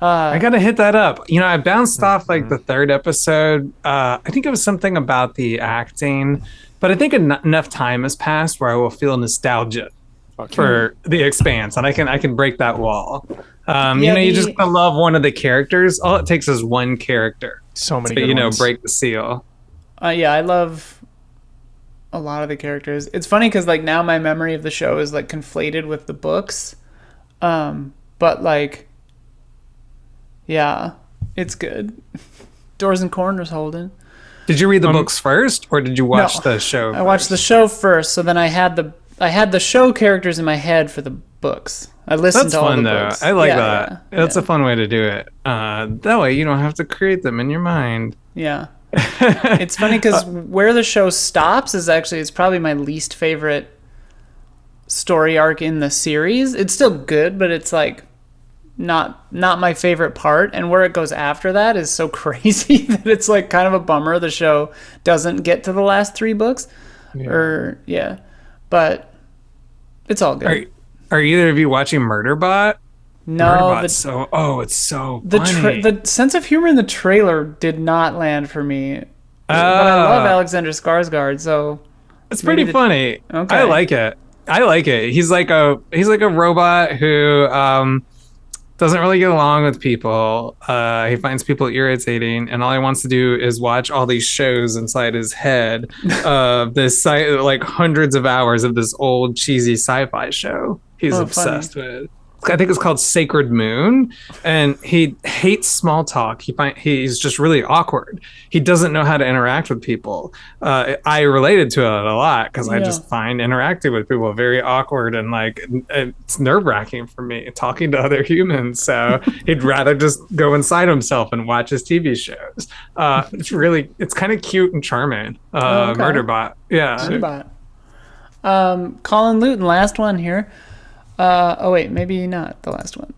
I gotta hit that up. I bounced off the third episode. I think it was something about the acting, but I think enough time has passed where I will feel nostalgia for The Expanse, and I can break that wall. Yeah, You just gotta love one of the characters. All it takes is one character. So many good ones. Break the seal. Yeah, I love a lot of the characters. It's funny because like now my memory of the show is like conflated with the books, but like, yeah, it's good. Doors and Corners, Holden. Did you read the books first, or did you watch the show? I watched the show first, so then I had the show characters in my head for the books. I listened to all the books. I like that. That's a fun way to do it. That way you don't have to create them in your mind. Yeah. It's funny because where the show stops is actually, it's probably my least favorite story arc in the series. It's still good, but it's like not my favorite part. And where it goes after that is so crazy that it's like kind of a bummer the show doesn't get to the last 3 books. But it's all good. Are either of you watching Murderbot? No, it's so funny. The sense of humor in the trailer did not land for me. But I love Alexander Skarsgård, so it's pretty funny. Okay. I like it. He's like a robot who doesn't really get along with people. He finds people irritating, and all he wants to do is watch all these shows inside his head of like hundreds of hours of this old cheesy sci-fi show he's obsessed with. I think it's called Sacred Moon, and he hates small talk. He's just really awkward. He doesn't know how to interact with people. I related to it a lot because I just find interacting with people very awkward, and like it's nerve-wracking for me talking to other humans. So he'd rather just go inside himself and watch his TV shows. It's kind of cute and charming. Murderbot, yeah. Murderbot. Colin Luton, last one here. Maybe not the last one.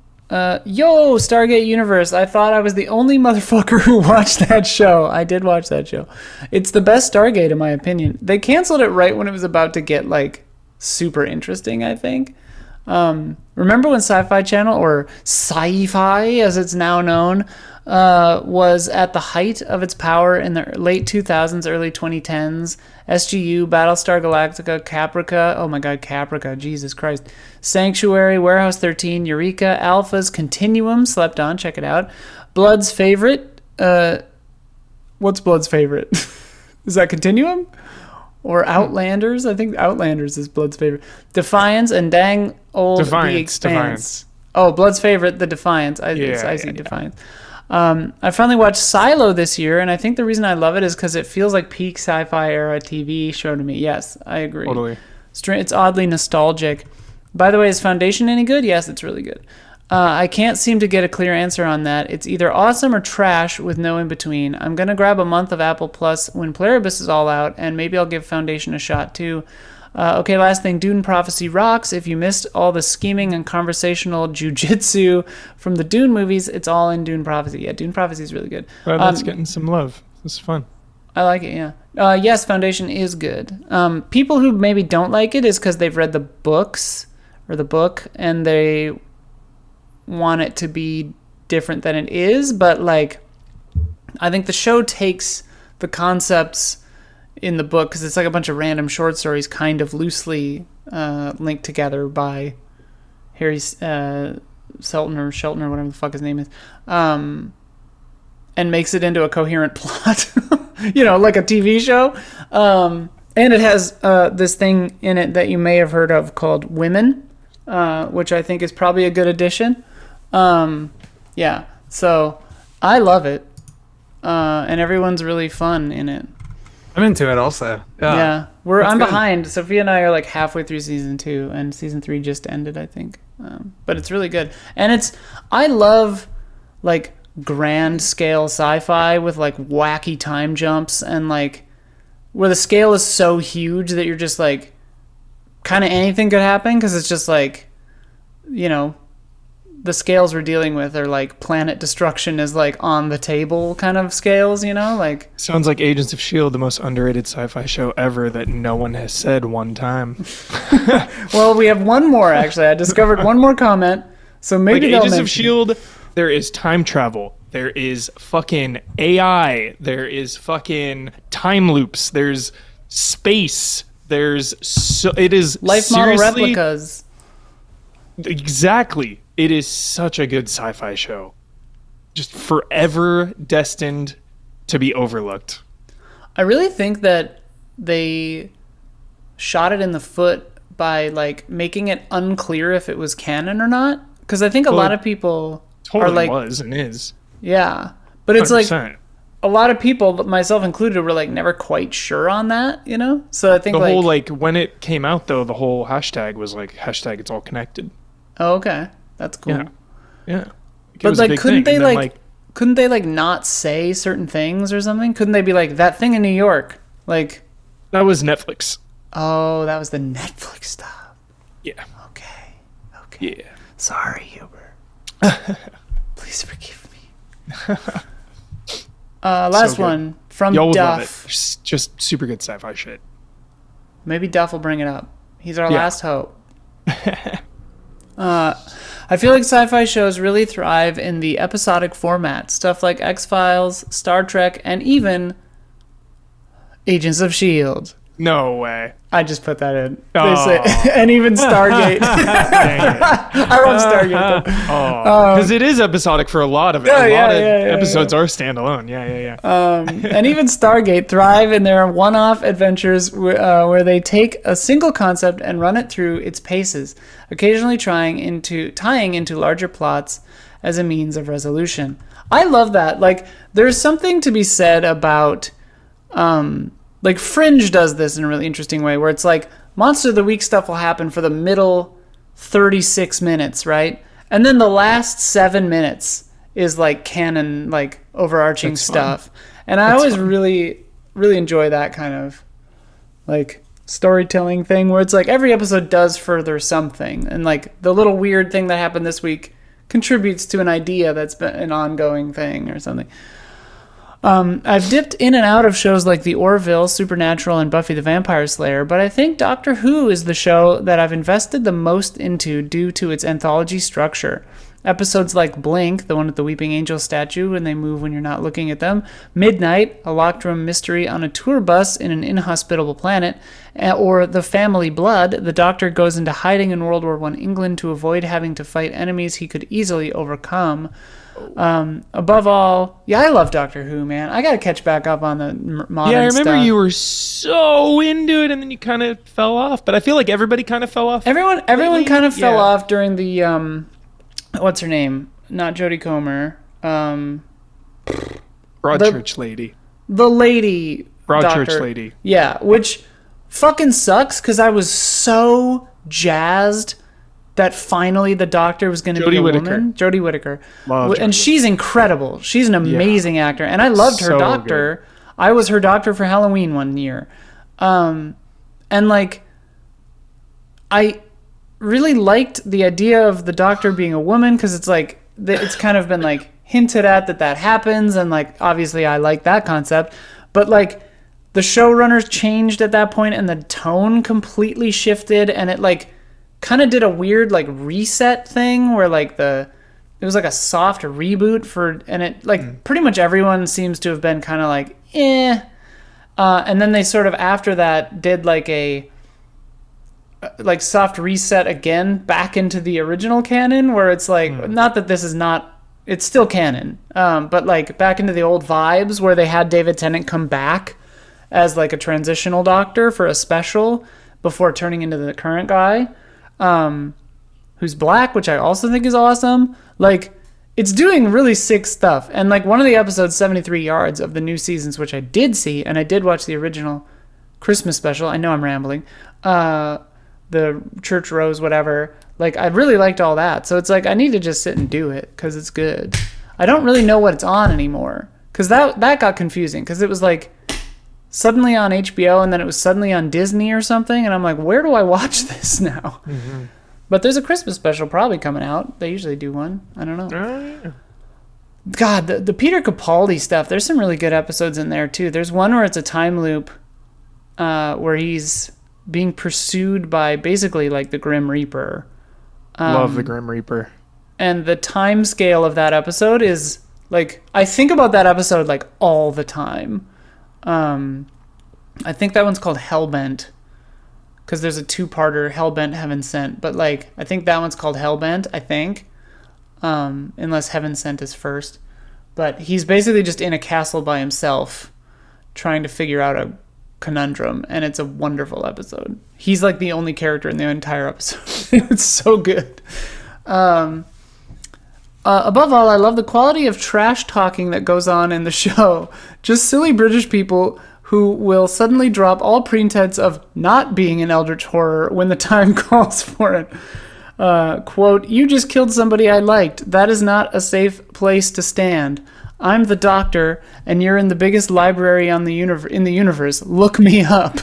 Yo, Stargate Universe. I thought I was the only motherfucker who watched that show. I did watch that show. It's the best Stargate in my opinion. They canceled it right when it was about to get like super interesting, I think. Remember when Sci-Fi Channel, or Sci-Fi as it's now known, was at the height of its power in the late 2000s, early 2010s? SGU, Battlestar Galactica, Caprica, oh my god, Caprica, Jesus Christ, Sanctuary, Warehouse 13, Eureka, Alphas, Continuum, slept on, check it out. Blood's Favorite, what's Blood's Favorite? Is that Continuum? Or Outlanders? I think Outlanders is Blood's Favorite. Defiance and dang old The Expanse. Oh, Blood's Favorite, The Defiance. I see Defiance. I finally watched Silo this year, and I think the reason I love it is because it feels like peak sci-fi era TV show to me. Yes, I agree. Totally. It's oddly nostalgic. By the way, is Foundation any good? Yes, it's really good. I can't seem to get a clear answer on that. It's either awesome or trash with no in-between. I'm going to grab a month of Apple Plus when Pluribus is all out, and maybe I'll give Foundation a shot too. Okay, last thing, Dune Prophecy rocks. If you missed all the scheming and conversational jujitsu from the Dune movies, it's all in Dune Prophecy. Yeah, Dune Prophecy is really good. Well, that's getting some love. It's fun. I like it, yeah. Yes, Foundation is good. People who maybe don't like it is because they've read the books, or the book, and they want it to be different than it is, but like, I think the show takes the concepts in the book, because it's like a bunch of random short stories kind of loosely linked together by Harry Shelton, or whatever the fuck his name is, and makes it into a coherent plot, like a TV show. And it has this thing in it that you may have heard of called Women, which I think is probably a good addition. Yeah, so I love it, and everyone's really fun in it. I'm into it also. Yeah. I'm behind. Sophia and I are like halfway through season 2, and season 3 just ended, I think. But it's really good. And I love like grand scale sci-fi with like wacky time jumps, and like where the scale is so huge that you're just like kind of anything could happen, because it's just like, the scales we're dealing with are like planet destruction is like on the table kind of scales, like. Sounds like Agents of S.H.I.E.L.D., the most underrated sci-fi show ever that no one has said one time. Well, we have one more, actually. I discovered one more comment, so maybe like Agents of S.H.I.E.L.D., there is time travel. There is fucking AI. There is fucking time loops. There's space. It is life model replicas. Exactly. It is such a good sci-fi show. Just forever destined to be overlooked. I really think that they shot it in the foot by like making it unclear if it was canon or not. Because I think a lot of people totally are like, was and is. Yeah, but it's 100%. like a lot of people, but myself included, were like never quite sure on that, you know. So I think the whole like when it came out though, the whole hashtag was like hashtag it's all connected. Oh, okay, that's cool. Yeah. But like, couldn't they couldn't they like not say certain things or something? Couldn't they be like that thing in New York? Like that was Netflix. Oh, that was the Netflix stuff. Yeah. Okay. Yeah. Sorry, Huber. Please forgive me. Last one from Y'all would Duff. love it. Just super good sci-fi shit. Maybe Duff will bring it up. He's our last hope. I feel like sci-fi shows really thrive in the episodic format. Stuff like X-Files, Star Trek, and even Agents of S.H.I.E.L.D. No way. I just put that in. They say, and even Stargate. I love Stargate. Because it is episodic for a lot of it. A lot of episodes are standalone. Yeah. And even Stargate thrive in their one-off adventures where they take a single concept and run it through its paces, occasionally tying into larger plots as a means of resolution. I love that. Like, there's something to be said about... like Fringe does this in a really interesting way where it's like Monster of the Week stuff will happen for the middle 36 minutes, right? And then the last 7 minutes is like canon, like overarching stuff. And I always really, really enjoy that kind of like storytelling thing where it's like every episode does further something. And like the little weird thing that happened this week contributes to an idea that's been an ongoing thing or something. I've dipped in and out of shows like The Orville, Supernatural, and Buffy the Vampire Slayer, but I think Doctor Who is the show that I've invested the most into due to its anthology structure. Episodes like Blink, the one with the Weeping Angel statue and they move when you're not looking at them, Midnight, a locked room mystery on a tour bus in an inhospitable planet, or The Family Blood, the Doctor goes into hiding in World War I England to avoid having to fight enemies he could easily overcome. Above all, I love Doctor Who, man. I gotta catch back up on the modern stuff. Yeah, I remember you were so into it and then you kind of fell off, but I feel like everybody kind of fell off. Everyone kind of fell off during the, what's her name? Not Jodie Comer. Broadchurch lady. The lady. Broadchurch lady. Yeah, which fucking sucks because I was so jazzed that finally the Doctor was going to be a woman. Jodie Whittaker. And she's incredible. She's an amazing actor. And I loved her Doctor. Good. I was her Doctor for Halloween one year. And like, I really liked the idea of the Doctor being a woman because it's like, it's kind of been like hinted at that happens. And like, obviously I like that concept. But like, the showrunners changed at that point and the tone completely shifted and it like, kind of did a weird like reset thing where like it was like a soft reboot and it like pretty much everyone seems to have been kind of like and then they sort of after that did like a like soft reset again back into the original canon where it's like not that this is not, it's still canon, but like back into the old vibes where they had David Tennant come back as like a transitional Doctor for a special before turning into the current guy. Who's black, which I also think is awesome. Like, it's doing really sick stuff. And like one of the episodes, 73 Yards of the new seasons, which I did see, and I did watch the original Christmas special. I know I'm rambling. The Church Rose, whatever. Like, I really liked all that. So it's like, I need to just sit and do it because it's good. I don't really know what it's on anymore. Because that got confusing. Because it was like suddenly on HBO and then it was suddenly on Disney or something. And I'm like, where do I watch this now? Mm-hmm. But there's a Christmas special probably coming out. They usually do one. I don't know. God, the Peter Capaldi stuff, there's some really good episodes in there too. There's one where it's a time loop where he's being pursued by basically like the Grim Reaper. Love the Grim Reaper. And the time scale of that episode is like, I think about that episode like all the time. I think that one's called Hellbent because there's a two-parter, Hellbent, Heaven Sent. But like, I think that one's called Hellbent, I think, unless Heaven Sent is first. But he's basically just in a castle by himself, trying to figure out a conundrum, and it's a wonderful episode. He's like the only character in the entire episode. It's so good. Above all, I love the quality of trash talking that goes on in the show. Just silly British people who will suddenly drop all pretense of not being an eldritch horror when the time calls for it. Quote, "You just killed somebody I liked. That is not a safe place to stand. I'm the doctor, and you're in the biggest library in the universe. Look me up."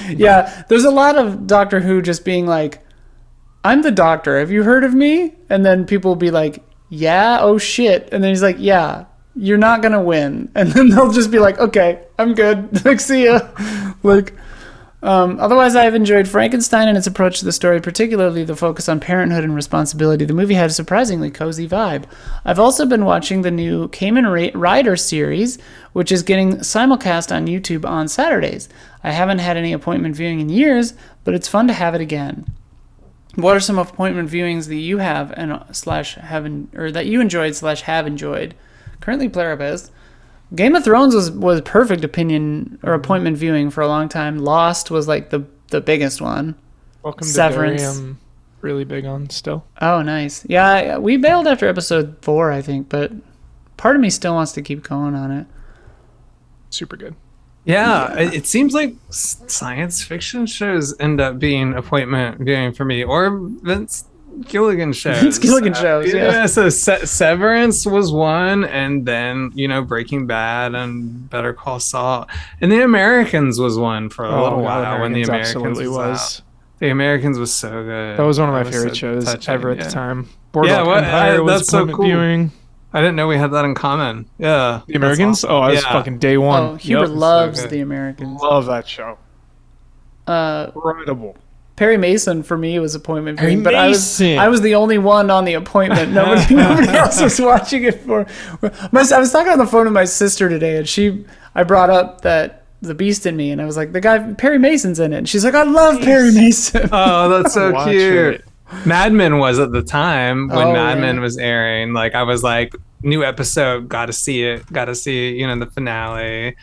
Yeah, there's a lot of Doctor Who just being like, "I'm the doctor. Have you heard of me?" And then people will be like, "Yeah, oh shit." And then he's like, "Yeah, you're not going to win." And then they'll just be like, "Okay, I'm good. Like, see ya." Like, otherwise, I have enjoyed Frankenstein and its approach to the story, particularly the focus on parenthood and responsibility. The movie had a surprisingly cozy vibe. I've also been watching the new Kamen Rider series, which is getting simulcast on YouTube on Saturdays. I haven't had any appointment viewing in years, but it's fun to have it again. What are some appointment viewings that you have that you enjoyed / have enjoyed? Currently, Pluribus. Game of Thrones was perfect opinion or appointment viewing for a long time. Lost was like the biggest one. Welcome Severance. to Derry, I'm really big on still. Oh, nice. Yeah, we bailed after episode 4, I think, but part of me still wants to keep going on it. Super good. Yeah, it seems like science fiction shows end up being appointment viewing for me, or Vince Gilligan shows. Vince Gilligan shows, yeah. So Severance was one, and then Breaking Bad and Better Call Saul, and The Americans was one for a little while when The Americans was out. The Americans was so good. That was one of my favorite shows ever at the time. Boardwalk Empire was that's so cool. Viewing. I didn't know we had that in common. Yeah. The Americans? Awesome. I was fucking day one. Oh, Hubert loves The Americans. Love that show. Incredible. Perry Mason for me was appointment viewing, but I Mason. was the only one on the appointment. Nobody else was watching it for. I was talking on the phone with my sister today, and I brought up that The Beast in Me, and I was like, the guy Perry Mason's in it, and she's like, I love Perry Mason. Oh, that's so cute. Mad Men was at the time when Mad Men was airing. Like, I was like, new episode, gotta see it, the finale.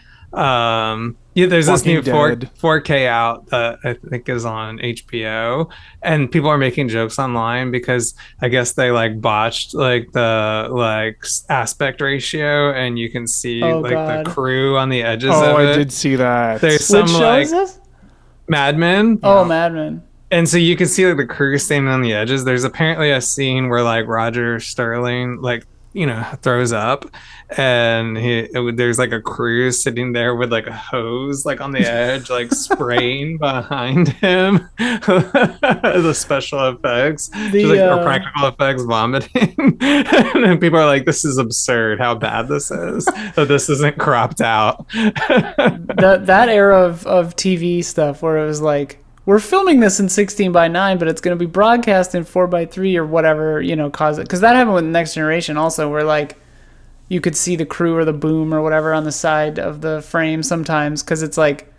There's this new 4K out that I think is on HBO, and people are making jokes online because I guess they like botched like the aspect ratio, and you can see the crew on the edges of it. Oh, I did see that. There's some Which show is this? Mad Men. Oh, Mad Men. And so you can see like the crew standing on the edges. There's apparently a scene where like Roger Sterling throws up, and there's like a crew sitting there with like a hose like on the edge, like spraying behind him. The special effects, or practical effects, vomiting. And then people are like, this is absurd how bad this is, that this isn't cropped out. that era of TV stuff where it was like, we're filming this in 16:9, but it's going to be broadcast in 4:3 or whatever, cause it. Because that happened with Next Generation also, where like you could see the crew or the boom or whatever on the side of the frame sometimes, because it's like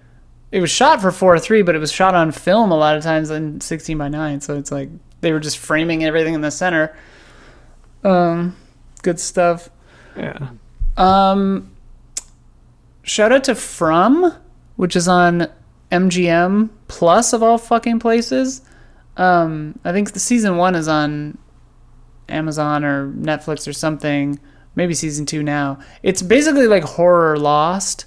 it was shot for 4:3, but it was shot on film a lot of times in 16:9. So it's like they were just framing everything in the center. Good stuff. Yeah. Shout out to From, which is on MGM Plus of all fucking places. I think the season 1 is on Amazon or Netflix or something. Maybe season 2 now. It's basically like horror Lost,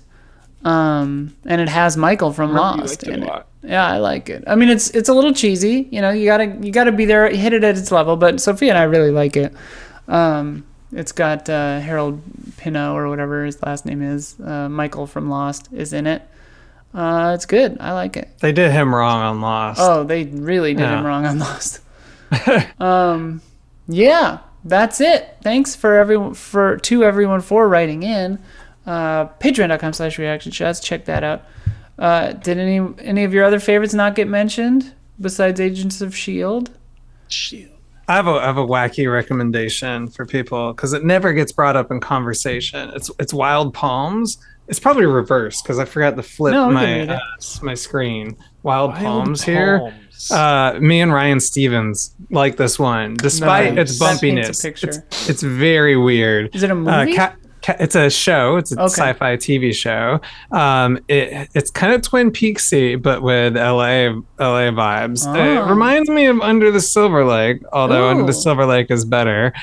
and it has Michael from Lost in it. Yeah, I like it. I mean, it's a little cheesy. You gotta be there, hit it at its level. But Sophia and I really like it. It's got Harold Pinot or whatever his last name is. Michael from Lost is in it. It's good. I like it. They did him wrong on Lost. Oh, they really did him wrong on Lost. Yeah, that's it. Thanks to everyone for writing in. Patreon.com/reaction shots. Check that out. Did any of your other favorites not get mentioned besides Agents of S.H.I.E.L.D.? I have a wacky recommendation for people because it never gets brought up in conversation. It's Wild Palms. It's probably reversed because I forgot to flip my screen. Wild Palms here. Me and Ryan Stevens like this one, despite its bumpiness. It's very weird. Is it a movie? It's a show. It's a sci-fi TV show. It's kind of Twin Peaksy, but with LA vibes. It reminds me of Under the Silver Lake, although Under the Silver Lake is better.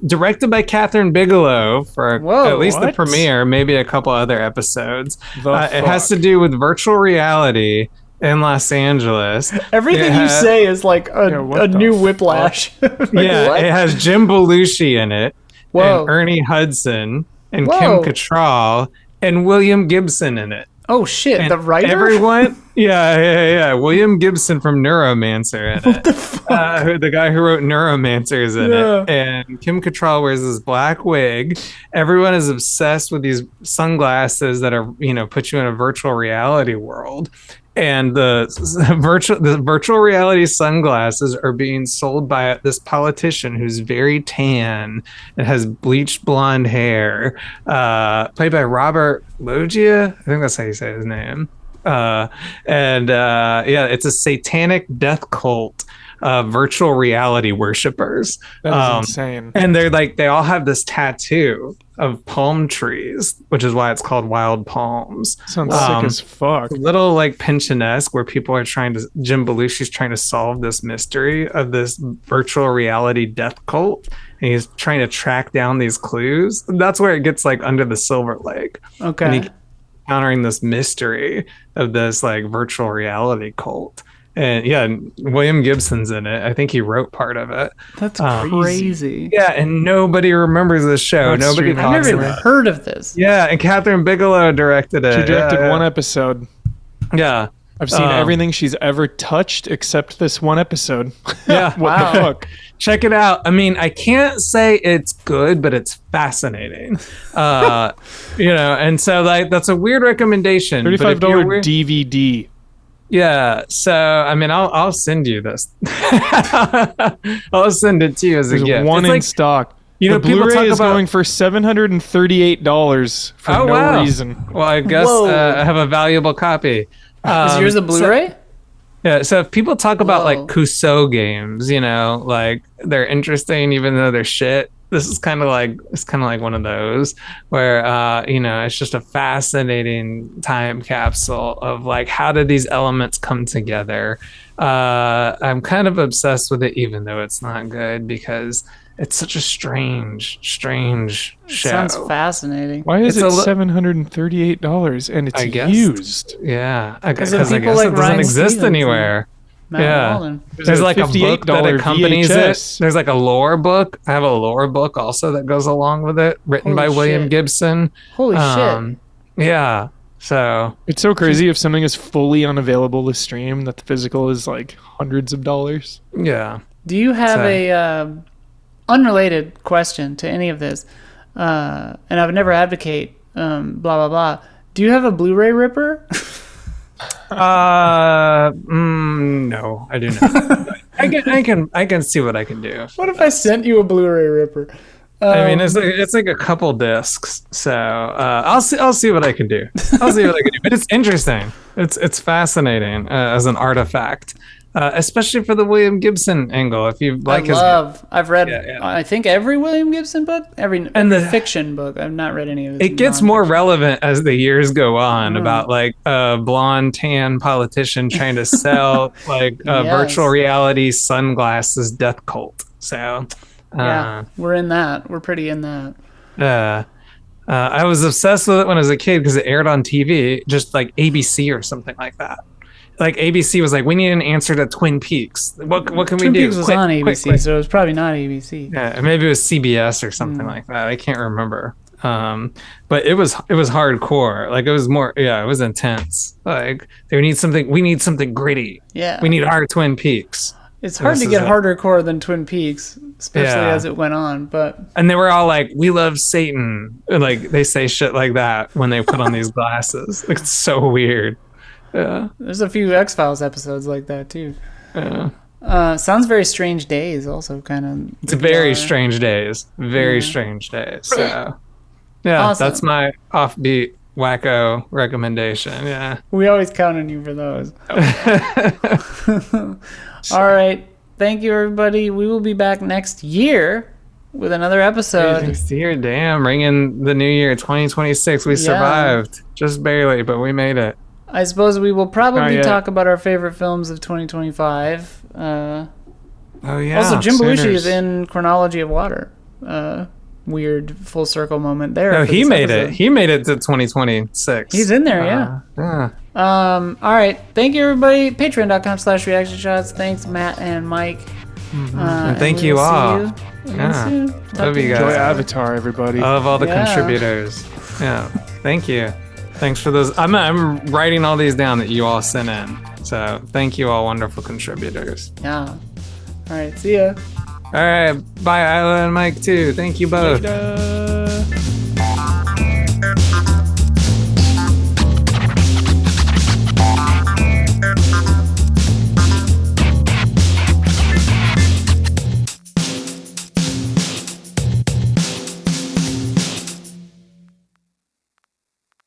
Directed by Catherine Bigelow for at least the premiere, maybe a couple other episodes. It has to do with virtual reality in Los Angeles. Everything you say is like a new Whiplash. Like, it has Jim Belushi in it. And Ernie Hudson and Kim Cattrall and William Gibson in it. Oh shit, and the writer? Everyone, William Gibson from Neuromancer in it. What the fuck? The guy who wrote Neuromancer is in it. And Kim Cattrall wears this black wig. Everyone is obsessed with these sunglasses that are, put you in a virtual reality world. And the virtual reality sunglasses are being sold by this politician who's very tan and has bleached blonde hair, played by Robert Loggia. I think that's how you say his name. It's a satanic death cult. Virtual reality worshippers. That is insane. And they all have this tattoo of palm trees, which is why it's called Wild Palms. Sounds sick as fuck. A little like Pynchonesque, where people are Jim Belushi's trying to solve this mystery of this virtual reality death cult. And he's trying to track down these clues. That's where it gets like Under the Silver Lake. Okay. And he encountering this mystery of this like virtual reality cult. And William Gibson's in it. I think he wrote part of it. That's crazy. Yeah, and nobody remembers this show. Nobody talks about it. I've never even heard of this. Yeah, and Catherine Bigelow directed it. She directed one episode. Yeah. I've seen everything she's ever touched except this one episode. Yeah. What the fuck? Check it out. I mean, I can't say it's good, but it's fascinating. And so that's a weird recommendation. $35 DVD. Yeah, so I mean, I'll send you this. I'll send it to you as a gift. One in stock. The Blu-ray is going for $738 for no reason. Well, I guess I have a valuable copy. Is yours a Blu-ray? So if people talk about like Cusco games, like they're interesting even though they're shit. This is kind of like one of those where it's just a fascinating time capsule of like, how did these elements come together? I'm kind of obsessed with it, even though it's not good, because it's such a strange show. Sounds fascinating. Why is it $738 and it's used? Yeah, because I guess it doesn't exist anywhere. There's like a book that accompanies it. There's like a lore book. I have a lore book also that goes along with it, written by William Gibson. Holy shit. Yeah. So it's so crazy if something is fully unavailable to stream that the physical is like hundreds of dollars. Yeah. Do you have a unrelated question to any of this? And I would never advocate blah blah blah. Do you have a Blu-ray ripper? No, I do not. I can see what I can do. What if I sent you a Blu-ray ripper? I mean, it's like a couple discs, so I'll see what I can do. But it's interesting. It's fascinating as an artifact, especially for the William Gibson angle. If you like I've read I think every William Gibson book, every fiction book. I've not read any of it. It gets more relevant as the years go on about like a blonde tan politician trying to sell like virtual reality sunglasses death cult. So we're in that. We're pretty in that. I was obsessed with it when I was a kid because it aired on TV, just like ABC or something like that. Like ABC was like, we need an answer to Twin Peaks. What can we do? Twin Peaks was on ABC, so it was probably not ABC. Yeah, maybe it was CBS or something like that. I can't remember. But it was hardcore. Like it was more, it was intense. Like we need something gritty. Yeah, we need our Twin Peaks. It's hard to get harder core than Twin Peaks, especially as it went on. And they were all like, "We love Satan." Like they say shit like that when they put on these glasses. Like, it's so weird. Yeah. There's a few X-Files episodes like that too. Yeah. Sounds very Strange Days, also kind of. It's very strange days. Very strange days. So, yeah, awesome. That's my offbeat wacko recommendation. Yeah. We always count on you for those. All right. Thank you, everybody. We will be back next year with another episode. Next year, damn, ringing the new year, 2026. We survived just barely, but we made it. I suppose we will probably talk about our favorite films of 2025. Oh yeah. Also, Jim Belushi is in Chronology of Water. Weird full circle moment there. No, he made it. He made it to 2026. He's in there, yeah. All right. Thank you, everybody. Patreon.com/reaction shots. Thanks, Matt and Mike. And thank you all. Love you guys. Enjoy Avatar, everybody. I love all the contributors. Yeah. Thank you. Thanks for those. I'm writing all these down that you all sent in. So thank you all, wonderful contributors. Yeah. All right. See ya. All right. Bye, Isla and Mike, too. Thank you both. Later.